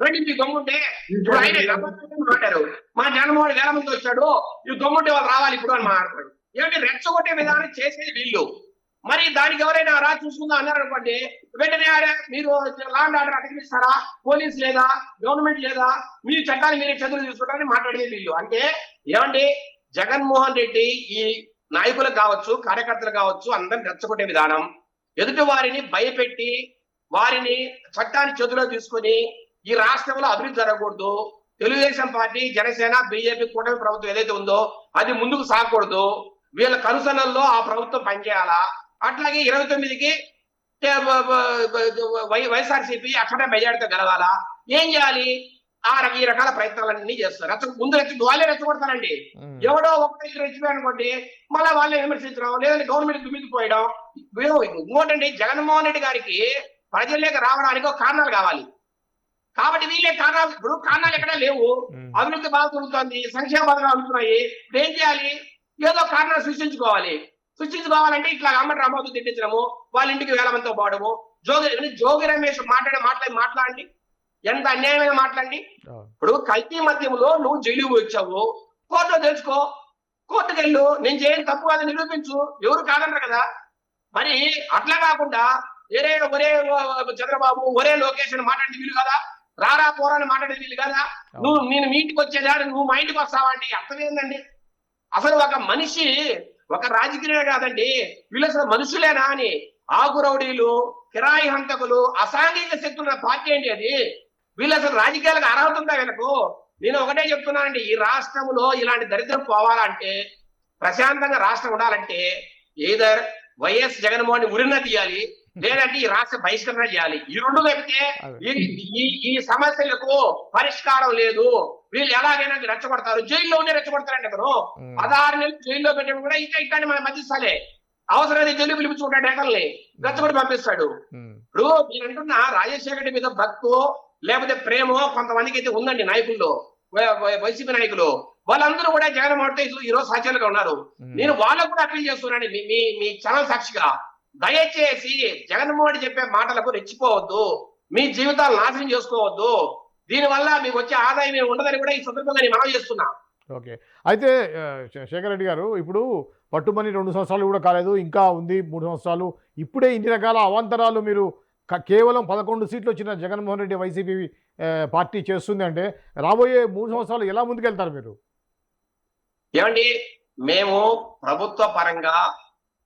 రెడ్డి మీ గమ్ముంటే ఇప్పుడు ఆయన మాట్లాడారు, మా జగన్మోహన్ వేల మంది వచ్చాడు, ఈ గమ్ముంటే వాళ్ళు రావాలి ఇప్పుడు అని మాట్లాడతాడు. ఏమిటి రెచ్చగొట్టే విధానం చేసేది వీళ్ళు. మరి దానికి ఎవరైనా రా చూసుకుందా అన్నారు అనుకోండి, వెంటనే మీరు లా అండ్ ఆర్డర్ అధిగమిస్తారా, పోలీస్ లేదా, గవర్నమెంట్ లేదా, మీ చట్టాన్ని మీరే చదువులు తీసుకుంటారని మాట్లాడేది వీళ్ళు. అంటే ఏమండి జగన్మోహన్ రెడ్డి ఈ నాయకులకు కావచ్చు, కార్యకర్తలు కావచ్చు, అందరిని రెచ్చగొట్టే విధానం, ఎదుటి వారిని భయపెట్టి వారిని చట్టాన్ని చేతిలో తీసుకొని ఈ రాష్ట్రంలో అభివృద్ధి జరగకూడదు, తెలుగుదేశం పార్టీ, జనసేన, బీజేపీ కూటమి ప్రభుత్వం ఏదైతే ఉందో అది ముందుకు సాగకూడదు, వీళ్ళ కనుసనల్లో ఆ ప్రభుత్వం పనిచేయాలా, అట్లాగే 29కి వైఎస్ఆర్సీపీ అక్కడ మెజార్టీతో గెలవాలా, ఏం చేయాలి, ఈ రకాల ప్రయత్నాలన్నీ చేస్తారు. ముందు వాళ్ళే రెచ్చగొడతారండి. ఎవడో ఒకటి రెచ్చిపోయి అనుకోండి మళ్ళీ వాళ్ళే విమర్శించడం, లేదంటే గవర్నమెంట్ దుమ్మిదిపోయడం. ఇంకోటండి జగన్మోహన్ రెడ్డి గారికి ప్రజల్లోకి రావడానికి ఒక కారణాలు కావాలి. కాబట్టి వీళ్ళే కారణాలు, ఇప్పుడు కారణాలు ఎక్కడా లేవు, అభివృద్ధి బాగా జరుగుతుంది, సంక్షేమ పథకాలు అందుతున్నాయి, ఇప్పుడు ఏం చేయాలి, ఏదో కారణాలు సృష్టించుకోవాలంటే ఇట్లా అంబటి రాంబాబు తిట్టించడము, వాళ్ళ ఇంటికి వేల మందితో పోవడము, జోగి రమేష్ మాట్లాడండి, ఎంత అన్యాయమైన మాట్లాడి. ఇప్పుడు కల్తీ మద్యంలో నువ్వు జైలు వచ్చావు, కోర్టులో తెలుసుకో, కోర్టుకు వెళ్ళు, నేను చేయని తప్పు కాదని నిరూపించు, ఎవరు కాదంటారు కదా. మరి అట్లా కాకుండా ఒరే చంద్రబాబు, ఒరే లోకేష్ అని మాట్లాడేది వీలు కదా, రారా పోరాని మాట్లాడేది వీలు కదా, నేను మీ ఇంటికి వచ్చేదా, నువ్వు మా ఇంటికి వస్తావా అంటే అర్థం ఏందండి. అసలు ఒక మనిషి, ఒక రాజకీయ కాదండి, వీళ్ళు అసలు మనుషులేనా అని. ఆగు రౌడీలు, కిరాయి హంతకులు, అసాంఘిక శక్తుల పార్టీ ఏంటి అది. వీళ్ళు అసలు రాజకీయాలకు అర్హత ఉందా వీళ్ళకు? నేను ఒకటే చెప్తున్నానండి, ఈ రాష్ట్రంలో ఇలాంటి దరిద్రం పోవాలంటే, ప్రశాంతంగా రాష్ట్రం ఉండాలంటే ఏదర్ వైఎస్ జగన్మోహన్ ఉరిన తీయాలి, లేదంటే ఈ రాష్ట్ర బహిష్కరణ చేయాలి. ఈ రెండు లేకపోతే ఈ సమస్యలకు పరిష్కారం లేదు. వీళ్ళు ఎలాగైనా రెచ్చగొడతారు, జైల్లో ఉండే రెచ్చగొడతారండి. అతను 16 నెలలు జైల్లో పెట్టడం కూడా ఇట్లాంటి మన మధ్యస్థాలే, అవసరమైతే జైలు పిలిపించుకుంటాడు, ఏకల్ని రెచ్చగొట్టి పంపిస్తాడు. ఇప్పుడు నేను అంటున్నా రాజశేఖర రెడ్డి మీద భక్తు లేకపోతే ప్రేమో కొంతమందికి అయితే ఉందండి, నాయకుల్లో, వైసీపీ నాయకులు, వాళ్ళందరూ కూడా జగన్మోహన్ ఈ రోజు సాధ్యాలుగా ఉన్నారు. నేను వాళ్ళకు కూడా అప్పీల్ చేస్తున్నాను, మీ ఛానల్ సాక్షిగా, దయచేసి జగన్మోహన్ చెప్పే మాటలకు రెచ్చిపోవద్దు, మీ జీవితాలు నాశనం చేసుకోవద్దు, దీనివల్ల మీకు వచ్చే ఆదాయం ఉండదని కూడా ఈ సందర్భంగా నేను మనవి చేస్తున్నా. ఓకే, అయితే శేఖర్ రెడ్డి గారు, ఇప్పుడు పట్టుమని 2 సంవత్సరాలు కూడా కాలేదు, ఇంకా ఉంది 3 సంవత్సరాలు. ఇప్పుడే ఇన్ని రకాల అవాంతరాలు మీరు కేవలం 11 సీట్లు వచ్చిన జగన్మోహన్ రెడ్డి వైసీపీ పార్టీ చేస్తుంది అంటే రాబోయే 3 సంవత్సరాలు ఎలా ముందుకెళ్తారు మీరు? ఏమండి, మేము ప్రభుత్వ పరంగా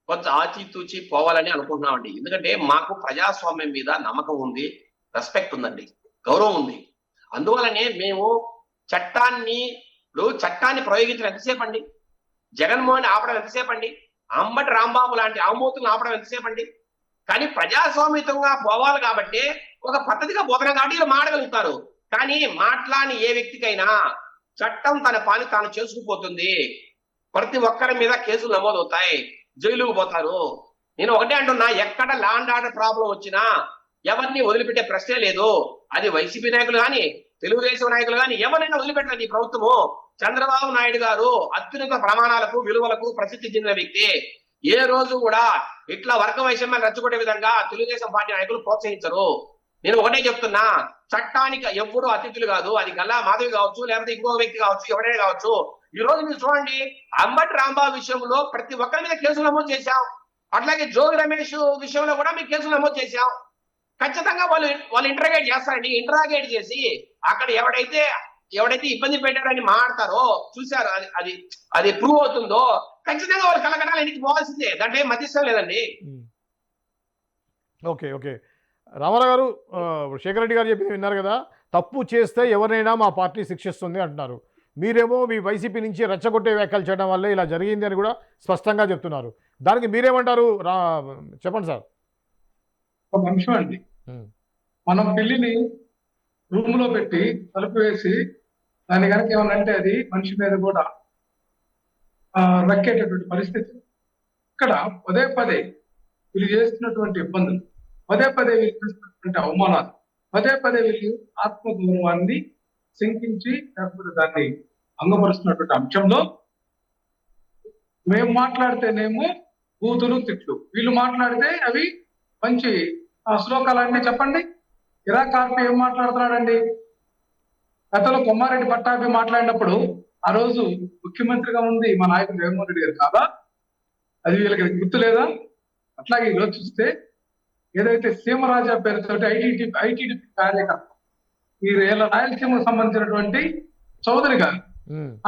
కొంచెం ఆచితూచి పోవాలని అనుకుంటున్నామండి. ఎందుకంటే మాకు ప్రజాస్వామ్యం మీద నమ్మకం ఉంది, రెస్పెక్ట్ ఉందండి, గౌరవం ఉంది. అందువల్లనే మేము చట్టాన్ని ప్రయోగించడం ఎంతసేపు అండి, జగన్మోహన్ ఆపడం ఎంతసేపు అండి, అంబటి రాంబాబు లాంటి ఆమోతులను ఆపడం ఎంతసేపు అండి. కానీ ప్రజాస్వామ్యంగా పోవాలి కాబట్టి ఒక పద్ధతిగా పోతున్నాం కాబట్టి వీళ్ళు మాడగలుగుతారు. కానీ మాట్లాడిన ఏ వ్యక్తికైనా చట్టం తన పని తాను చేసుకుపోతుంది, ప్రతి ఒక్కరి మీద కేసులు నమోదవుతాయి, జైలుకు పోతారు. నేను ఒకటే అంటున్నా, ఎక్కడ లా అండ్ ఆర్డర్ ప్రాబ్లం వచ్చినా ఎవరిని వదిలిపెట్టే ప్రశ్నే లేదు. అది వైసీపీ నాయకులు కానీ, తెలుగుదేశం నాయకులు కానీ ఎవరైనా వదిలిపెట్టలేదు ఈ ప్రభుత్వము. చంద్రబాబు నాయుడు గారు అత్యున్నత ప్రమాణాలకు, విలువలకు ప్రసిద్ధి చెందిన వ్యక్తి. ఏ రోజు కూడా ఇట్లా వర్గ వైషమ్యాన్ని రెచ్చగొట్టే విధంగా తెలుగుదేశం పార్టీ నాయకులు ప్రోత్సహించరు. నేను ఒకటే చెప్తున్నా, చట్టానికి ఎప్పుడూ అతిథులు కాదు. అది గల్లా మాధవి కావచ్చు, లేకపోతే ఇంకో వ్యక్తి కావచ్చు, ఎవరైనా కావచ్చు. ఈ రోజు మీరు చూడండి, అంబటి రాంబాబు విషయంలో ప్రతి ఒక్కరి మీద కేసులు నమోదు చేశాం. అట్లాగే జోగి రమేష్ విషయంలో కూడా మేము కేసులు నమోదు చేశాం. ఖచ్చితంగా వాళ్ళు ఇంటరాగేట్ చేస్తారండి. ఇంటరాగేట్ చేసి అక్కడ ఎవడైతే ఇబ్బంది పెట్టారని మాట్లాడతారో, చూశారు, అది ప్రూవ్ అవుతుందో ఖచ్చితంగా వాళ్ళు కలకటాలు ఇంటికి పోవాల్సిందే, దాంట్లో ఏం మధ్యస్థం లేదండి. ఓకే, రామారావు గారు, శేఖర్ రెడ్డి గారు చెప్పింది విన్నారు కదా, తప్పు చేస్తే ఎవరైనా మా పార్టీ శిక్షిస్తుంది అంటున్నారు. మీరేమో మీ వైసీపీ నుంచి రెచ్చగొట్టే వ్యాఖ్యలు చేయడం వల్లే ఇలా జరిగింది అని కూడా స్పష్టంగా చెప్తున్నారు. దానికి మీరేమంటారు? చెప్పండి సార్. ఒక నిమిషం అండి, మనం పిల్లిని రూమ్ లో పెట్టి తలుపు వేసి దాని కనుక ఏమనంటే అది మనిషి మీద కూడా రక్కేటటువంటి పరిస్థితి. ఇక్కడ పదే వీళ్ళు చేస్తున్నటువంటి ఇబ్బందులు, పదే వీళ్ళు చేస్తున్నటువంటి అవమానాలు, పదే పదే వీళ్ళు ఆత్మగౌరవాన్ని శంకించి లేకపోతే దాన్ని అంగపరుస్తున్నటువంటి అంశంలో మేము మాట్లాడితేనేమో బూతులు తిట్లు, వీళ్ళు మాట్లాడితే అవి మంచి శ్లోకాలన్నీ చెప్పండి. ఇరా కార్పి ఏం మాట్లాడుతున్నాడండి? గతంలో కొమ్మారెడ్డి పట్టాభి మాట్లాడినప్పుడు ఆ రోజు ముఖ్యమంత్రిగా ఉంది మా నాయకుడు జగన్మోహన్ రెడ్డి గారు కాదా? అది వీళ్ళకి గుర్తు లేదా? అట్లాగే ఈరోజు చూస్తే ఏదైతే సీమరాజా పేరుతోటి ఐటీడీపీ కార్యకర్త ఈ రాయలసీమకు సంబంధించినటువంటి చౌదరి గారు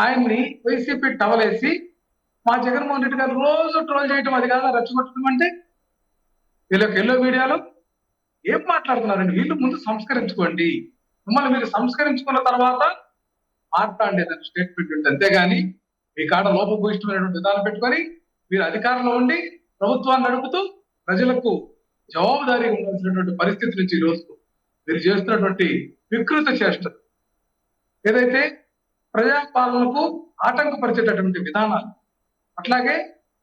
ఆయన్ని వైసీపీ టవలేసి మా జగన్మోహన్ రెడ్డి గారు రోజు ట్రోల్ చేయటం అది కాదా రెచ్చగొట్టడం అంటే? వీళ్ళకి ఎల్లో మీడియాలో ఏం మాట్లాడుతున్నారండి? వీళ్ళు ముందు సంస్కరించుకోండి, మిమ్మల్ని మీరు సంస్కరించుకున్న తర్వాత మాట్లాడేదని స్టేట్మెంట్ ఉంటుంది. అంతేగాని మీ కాడ లోపభూయిష్టమైనటువంటి విధానం పెట్టుకొని మీరు అధికారంలో ఉండి ప్రభుత్వాన్ని నడుపుతూ ప్రజలకు జవాబుదారీ ఉండాల్సినటువంటి పరిస్థితి నుంచి ఈ రోజు మీరు చేస్తున్నటువంటి వికృత చేష్ట ఏదైతే ప్రజాపాలనకు ఆటంకపరిచేటటువంటి విధానాలు, అట్లాగే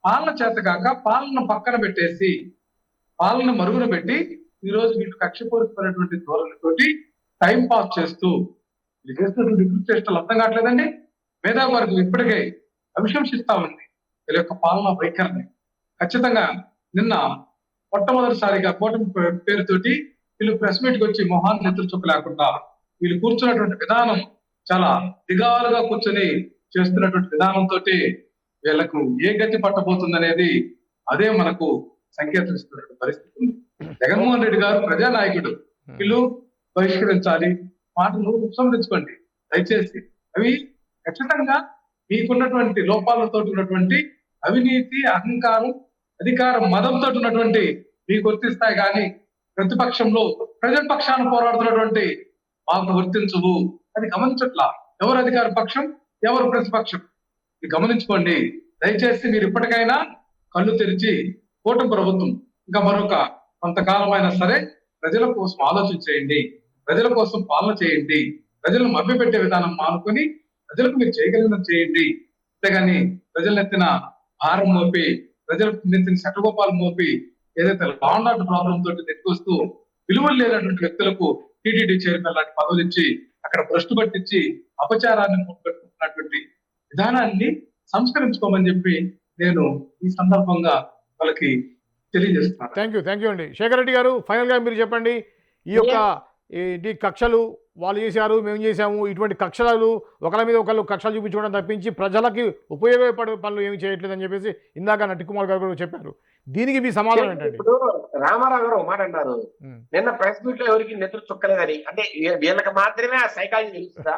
పాలన చేతగాక పాలన పక్కన పెట్టేసి పాలన మరుగున పెట్టి ఈ రోజు వీళ్ళు కక్షపూరితమైనటువంటి ధోరణితోటి టైం పాస్ చేస్తూ వీళ్ళు చేస్తున్నటువంటి వికృత చేష్టలు అర్థం కావట్లేదండి. మేధావర్గం ఇప్పటికే అభిశంసిస్తా ఉంది వీళ్ళ యొక్క పాలనా వైఖరిని. ఖచ్చితంగా నిన్న మొట్టమొదటిసారిగా కూటమి పేరుతోటి వీళ్ళు ప్రెస్ మీట్కి వచ్చి మొహాన్ని నెత్తులు చుక్క లేకుండా వీళ్ళు కూర్చున్నటువంటి విధానం చాలా దిగాలుగా కూర్చొని చేస్తున్నటువంటి విధానంతో వీళ్ళకు ఏ గతి పట్టబోతుంది అనేది అదే మనకు సంకేతం ఇస్తున్నటువంటి పరిస్థితి ఉంది. జగన్మోహన్ రెడ్డి గారు ప్రజానాయకుడు, వీళ్ళు బహిష్కరించాలి, మాటలు ఉపసంహరించుకోండి దయచేసి. అవి ఖచ్చితంగా మీకున్నటువంటి లోపాలతో ఉన్నటువంటి అవినీతి, అహంకారం, అధికారం, మదంతో ఉన్నటువంటి మీకు వర్తిస్తాయి కానీ ప్రతిపక్షంలో ప్రజల పక్షాన పోరాడుతున్నటువంటి మాకు వర్తించవు. అది గమనించట్లా. ఎవరు అధికార పక్షం, ఎవరు ప్రతిపక్షం, ఇది గమనించుకోండి దయచేసి. మీరు ఇప్పటికైనా కళ్ళు తెరిచి కూటమి ప్రభుత్వం ఇంకా మరొక కొంతకాలం అయినా సరే ప్రజల కోసం ఆలోచన చేయండి, ప్రజల కోసం పాలన చేయండి, ప్రజలను మభ్యపెట్టే విధానం మానుకొని ప్రజలకు మీరు చేయగలిగిన చేయండి. అంతేగాని ప్రజలెత్తిన భారం మోపి, ప్రజలకు నెత్తిన శటగోపాలు మోపి ఏదైతే లాండ్ ఆర్డర్ ప్రాబ్లం తోటి తెచ్చుకొస్తూ విలువలు లేనటువంటి వ్యక్తులకు టీటీడీ చైర్మన్ లాంటి పదవులు ఇచ్చి అక్కడ భ్రష్టు పట్టించి అపచారాన్ని పెట్టుకుంటున్నటువంటి విధానాన్ని సంస్కరించుకోమని చెప్పి నేను ఈ సందర్భంగా వాళ్ళకి తెలియజేస్తున్నాను. థ్యాంక్ యూ అండి. శేఖర్ రెడ్డి గారు, ఫైనల్ గా మీరు చెప్పండి. ఈ యొక్క ఈ కక్షలు వాళ్ళు చేశారు, మేము చేశాము, ఇటువంటి కక్షలు ఒకళ్ళ మీద ఒకళ్ళు కక్షలు చూపించుకోవడం తప్పించి ప్రజలకి ఉపయోగపడే పనులు ఏమి చేయట్లేదని చెప్పేసి ఇందాక నటికుమార్ గారు కూడా చెప్పారు. దీనికి మీ సమాధానం ఏంటండి? ఇప్పుడు రామారావు గారు ఒక మాట అన్నారు, నిన్న ప్రెస్ మీట్ లో ఎవరికి నెత్తులు చుక్కలేదని. అంటే వీళ్ళకి మాత్రమే ఆ సైకాలజీ తెలుస్తుందా?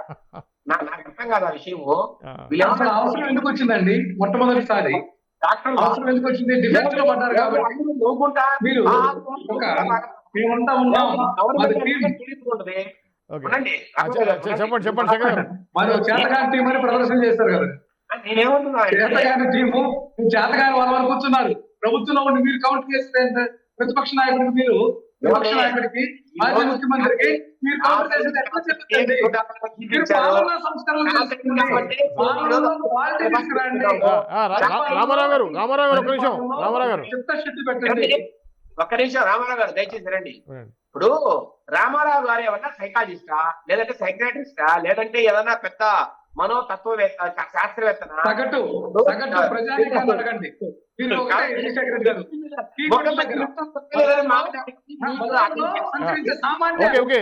నాకు అర్థం కాదు ఆ విషయము. అసలు అవసరం ఎందుకు వచ్చిందండి? మొట్టమొదటిసారి డాక్టర్లు అవసరం ఎందుకు వచ్చింది? డిఫెన్స్ లో పడ్డారు కాబట్టి నవ్వుకుంటా మీరు మేమంతా ఉన్నాం, మాది టీం. చెప్పండి శేఖర్ గారు. మరి చేతగాని టీం అని ప్రదర్శన చేస్తారు కదా. నేనేమంటున్నా, చేతగాని టీము, చేతగాని వాళ్ళ కూర్చున్నారు. ప్రభుత్వంలో ఉండి మీరు కౌంటర్ చేస్తే ప్రతిపక్ష నాయకుడికి, మీరు విపక్ష నాయకుడికి, మాజీ ముఖ్యమంత్రికి మీరు కౌంటర్ చేసేది ఎట్లా చెప్తుంది? మీరు పాలనా సంస్కరణలు చేసుకుంటే పాలనలో క్వాలిటీ తీసుకురండి. రామారావు గారు ఒక నిమిషం. రామారావు గారు చిత్తశుద్ధి పెట్టండి. ఒక్క నిమిషం రామారావు గారు దయచేసి రండి. ఇప్పుడు రామారావు గారు ఏమన్నా సైకాలజిస్టా, లేదంటే సైక్రాటిస్టా, లేదంటే ఏదన్నా పెద్ద మనోతత్వవేత్త, శాస్త్రవేత్తనా? సగటు ప్రజానికాన్ని అడగండి. మీరు ఒకటే శేఖర్ గారు, ఓకే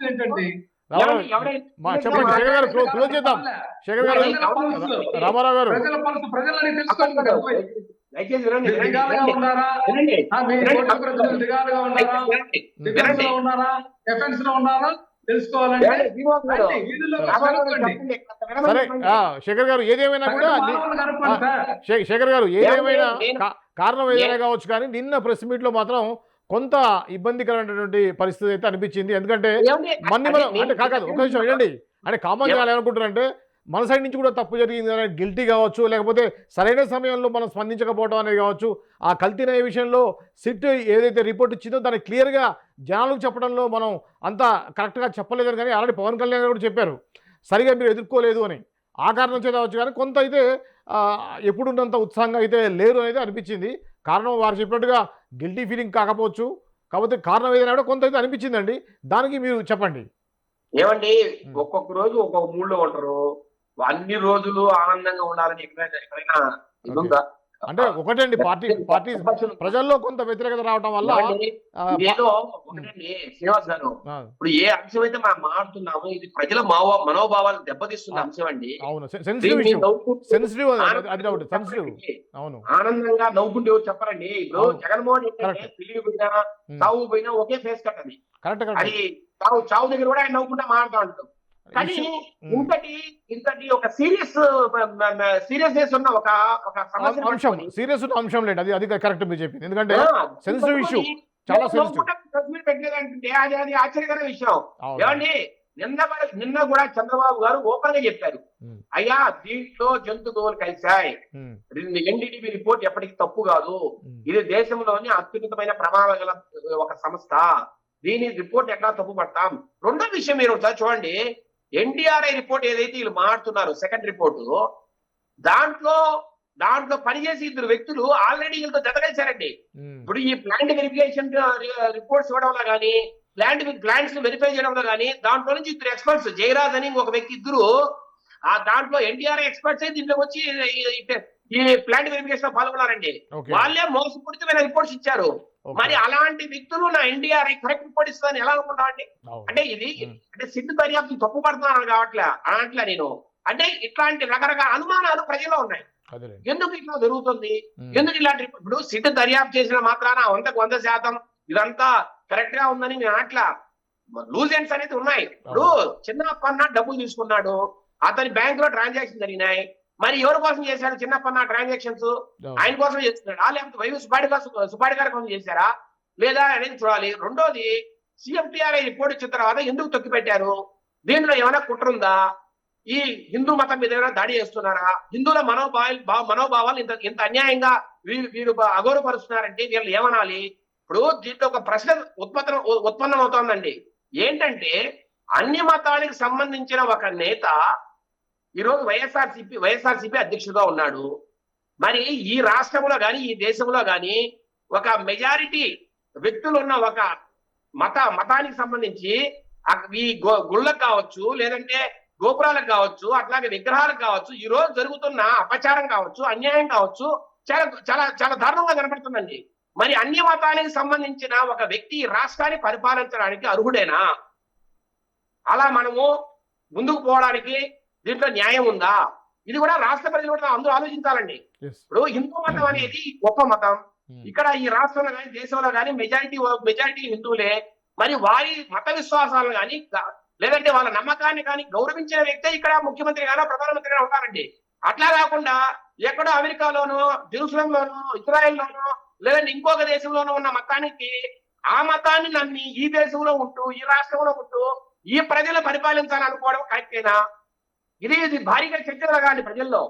ఏంటండి? చెప్పండి శేఖర్ గారు, క్లోజ్ చేద్దాం. శేఖర్ గారు, రామారావు గారు, ప్రజల మనసు ప్రజలని తెలుసుకోండి కదా. దయచేసి వినండి. దిగాలుగా ఉన్నారా? దిగాలుగా ఉన్నారా? డిఫెన్స్ లో ఉన్నారా? డిఫెన్స్ లో ఉన్నారా? తెలుసుకోవాలంటే సరే శేఖర్ గారు, ఏదేమైనా కూడా శేఖర్ గారు ఏదేమైనా కారణం ఏదైనా కావచ్చు, కానీ నిన్న ప్రెస్ మీట్ లో మాత్రం కొంత ఇబ్బందికరమైనటువంటి పరిస్థితి అయితే అనిపించింది. ఎందుకంటే మనం అంటే కాదు, ఒక నిమిషం వినండి. అంటే కామన్ గా ఏమనుకుంటారంటే మన సైడ్ నుంచి కూడా తప్పు జరిగింది అనేది గిల్టీ కావచ్చు, లేకపోతే సరైన సమయంలో మనం స్పందించకపోవడం అనేది కావచ్చు. ఆ కల్తీ అనే విషయంలో సిట్ ఏదైతే రిపోర్ట్ ఇచ్చిందో దాన్ని క్లియర్గా జనాలకు చెప్పడంలో మనం అంతా కరెక్ట్గా చెప్పలేదని, కానీ ఆల్రెడీ పవన్ కళ్యాణ్ గారు కూడా చెప్పారు సరిగా మీరు ఎదుర్కోలేదు అని. ఆ కారణం చేత కావచ్చు, కానీ కొంత అయితే ఎప్పుడున్నంత ఉత్సాహంగా అయితే లేరు అనేది అనిపించింది. కారణం వారు చెప్పినట్టుగా గిల్టీ ఫీలింగ్ కాకపోవచ్చు, కాకపోతే కారణం ఏదైనా కూడా కొంత అయితే అనిపించిందండి. దానికి మీరు చెప్పండి. ఏమండి, ఒక్కొక్క రోజు ఒక్కొక్క మూడ్ లో ఉంటారు. అన్ని రోజులు ఆనందంగా ఉండాలని ఎక్కడైనా ఇది ఓకే. ఉందా? అంటే ఒకటండి, పార్టీ ప్రజల్లో కొంత వ్యతిరేకత రావటం వల్ల ఏమండి, ఆ, ఇదేదో ఒకటండి శ్రీనివాస్ గారు, ఆ, ఇప్పుడు ఏ అంశం అయితే మనం మాట్లాడుతున్నామో ఇది ప్రజల మనోభావాలు దెబ్బతీస్తున్న అంశం అండి. అవును, సెన్సిటివ్ దీన్ని ఇష్యూ. నవ్వుకుంటూ సెన్సిటివ్ అది ఆనందంగా ఒకటి సెన్సిటివ్. చెప్పరండి. అవును, ఆనందంగా నవ్వుకుంటూ ఎవరు చెప్పరండి. ఇప్పుడు అవును. జగన్మోహన్ రెడ్డి అంటే కరెక్ట్. పిల్లి పోయినా చావు పోయినా ఒకే ఫేస్ కట్ అది. కరెక్ట్ అది కరెక్ట్. చావు దగ్గర కూడా ఆయన నవ్వుకుంటా మాట్లాడుతూ ఉంటాం. కానీ ఇష్యూ ఇంతటి ఒక సీరియస్నెస్ ఉన్న ఒక ఒక సమస్యను అంశం, పట్టుకొని, సీరియస్ ఉన్న అంశం లేండి. అది అది కరెక్ట్ మీరు చెప్పింది. ఎందుకంటే ఆ, సెన్సిటివ్ ఇష్యూ, పట్టుకొని చాలా నేను సెన్సిటివ్. నవ్వుకుంటా ప్రెస్ మీట్ పెట్టలేదంటే అది ఆశ్చర్యకర విషయం. అవును. ఏమండి, నిన్న కూడా చంద్రబాబు గారు ఓపెన్ గా చెప్పారు, ఉమ్, అయ్యా దీంట్లో జంతువులు కలిశాయి, ఉమ్, ఎన్డీటీవీ రిపోర్ట్ ఎప్పటికీ తప్పు కాదు, ఉమ్. ఇది దేశంలోని అత్యున్నతమైన ప్రమాణాల గల ఒక సంస్థ, దీని రిపోర్ట్ ఎట్లా తప్పు పడతాం. రెండో విషయం మీరు ఒకసారి చూడండి, ఎన్డీఆర్ఐ రిపోర్ట్ ఏదైతే వీళ్ళు మాట్లాడుతున్నారు సెకండ్ రిపోర్టు, దాంట్లో దాంట్లో పనిచేసి ఇద్దరు వ్యక్తులు ఆల్రెడీ వీళ్ళతో జత కలిశారండి. ఉమ్. ఇప్పుడు ఈ ప్లాంట్ వెరిఫికేషన్ రిపోర్ట్స్ ఇవ్వడంలో కానీ ప్లాంట్స్ వెరిఫై చేయడంలో కానీ దాంట్లో నుంచి ఇద్దరు ఎక్స్పర్ట్స్, జయరాజ్ అని ఒక వ్యక్తి, ఇద్దరు ఆ దాంట్లో ఎన్డీఆర్ఐ ఎక్స్పర్ట్స్ అయితే దీంట్లో వచ్చి ఈ ప్లాంట్ వెరిఫికేషన్ లో పాల్గొన్నారండి. ఓకే. వాళ్ళే మోసపూరితమైన రిపోర్ట్స్ ఇచ్చారు. ఓకే. మరి అలాంటి వ్యక్తులు నా ఎన్డీఆర్ఐ కరెక్ట్ రిపోర్ట్ ఇస్తుందని ఎలా అనుకుంటామండి? అవును. అంటే ఇది ఉమ్. అంటే సిద్ధు దర్యాప్తు తప్పు పడుతున్నాను కావట్లే అనట్లే నేను. అంటే ఇట్లాంటి రకరకాల అనుమానాలు ప్రజల్లో ఉన్నాయి. అదేలే. ఎందుకు ఇట్లా జరుగుతుంది, ఉమ్. ఎందుకు ఇలాంటి ఇప్పుడు సిద్ధు దర్యాప్తు చేసిన మాత్రాన 100% ఇదంతా కరెక్ట్ గా ఉందని నేను అట్లా లూజ్ ఎండ్స్ అనేది ఉన్నాయి. ఇప్పుడు చిన్నప్పన్న డబ్బులు తీసుకున్నాడు, అతని బ్యాంక్ లో ట్రాన్సాక్షన్ జరిగినాయి, మరి ఎవరి కోసం చేశాడు చిన్నప్పన్న ట్రాన్సాక్షన్స్? అవును. ఆయన కోసం చేస్తున్నాడా, లేకపోతే వైవి సుబ్బాడి గారి కోసం చేశారా లేదా అనేది చూడాలి. రెండోది, సిఎఫ్టిఆర్ఐ రిపోర్ట్ ఇచ్చిన తర్వాత ఎందుకు తొక్కి పెట్టారు? దీంట్లో ఏమైనా కుట్ర ఉందా? ఈ హిందూ మతం మీద ఏమైనా దాడి చేస్తున్నారా? హిందువుల మనోభావాలు ఇంత అన్యాయంగా వీరు అగౌరవపరుస్తున్నారంటే వీళ్ళు ఏమనాలి? ఇప్పుడు దీంట్లో ఒక ప్రశ్న ఉత్పన్నం అవుతోందండి. ఏంటంటే, అన్ని మతానికి సంబంధించిన ఒక నేత ఈరోజు వైఎస్ఆర్సీపీ అధ్యక్షుడుగా ఉన్నాడు. మరి ఈ రాష్ట్రంలో కానీ ఈ దేశంలో కానీ ఒక మెజారిటీ వ్యక్తులు ఉన్న ఒక మతానికి సంబంధించి ఈ గుళ్ళకు కావచ్చు, లేదంటే గోపురాలకు కావచ్చు, అట్లాగే విగ్రహాలకు కావచ్చు, ఈ రోజు జరుగుతున్న అపచారం కావచ్చు, అన్యాయం కావచ్చు, చాలా చాలా చాలా దారుణంగా కనపడుతుందండి. మరి అన్ని మతానికి సంబంధించిన ఒక వ్యక్తి రాష్ట్రాన్ని పరిపాలించడానికి అర్హుడేనా? అలా మనము ముందుకు పోవడానికి దీంట్లో న్యాయం ఉందా? ఇది కూడా రాష్ట్ర ప్రజలు కూడా అందరూ ఆలోచించాలండి. Yes. ఇప్పుడు హిందూ మతం అనేది గొప్ప మతం. ఇక్కడ ఈ రాష్ట్రంలో కానీ దేశంలో కానీ మెజారిటీ హిందువులే. మరి వారి మత విశ్వాసాలను కానీ లేదంటే వాళ్ళ నమ్మకాన్ని కానీ గౌరవించిన వ్యక్తే ఇక్కడ ముఖ్యమంత్రి గానో ప్రధానమంత్రి గానో ఉంటారండి. అట్లా కాకుండా ఎక్కడో అమెరికాలోనో, జెరూసలంలోనో, ఇజ్రాయెల్లోనో, లేదంటే ఇంకొక దేశంలోనో ఉన్న మతానికి, ఆ మతాన్ని నమ్మి ఈ దేశంలో ఉంటూ, ఈ రాష్ట్రంలో ఉంటూ ఈ ప్రజలు పరిపాలించాలనుకోవడం కరెక్టేనా? ఇది భారీగా చర్చ జరగాలి ప్రజల్లో.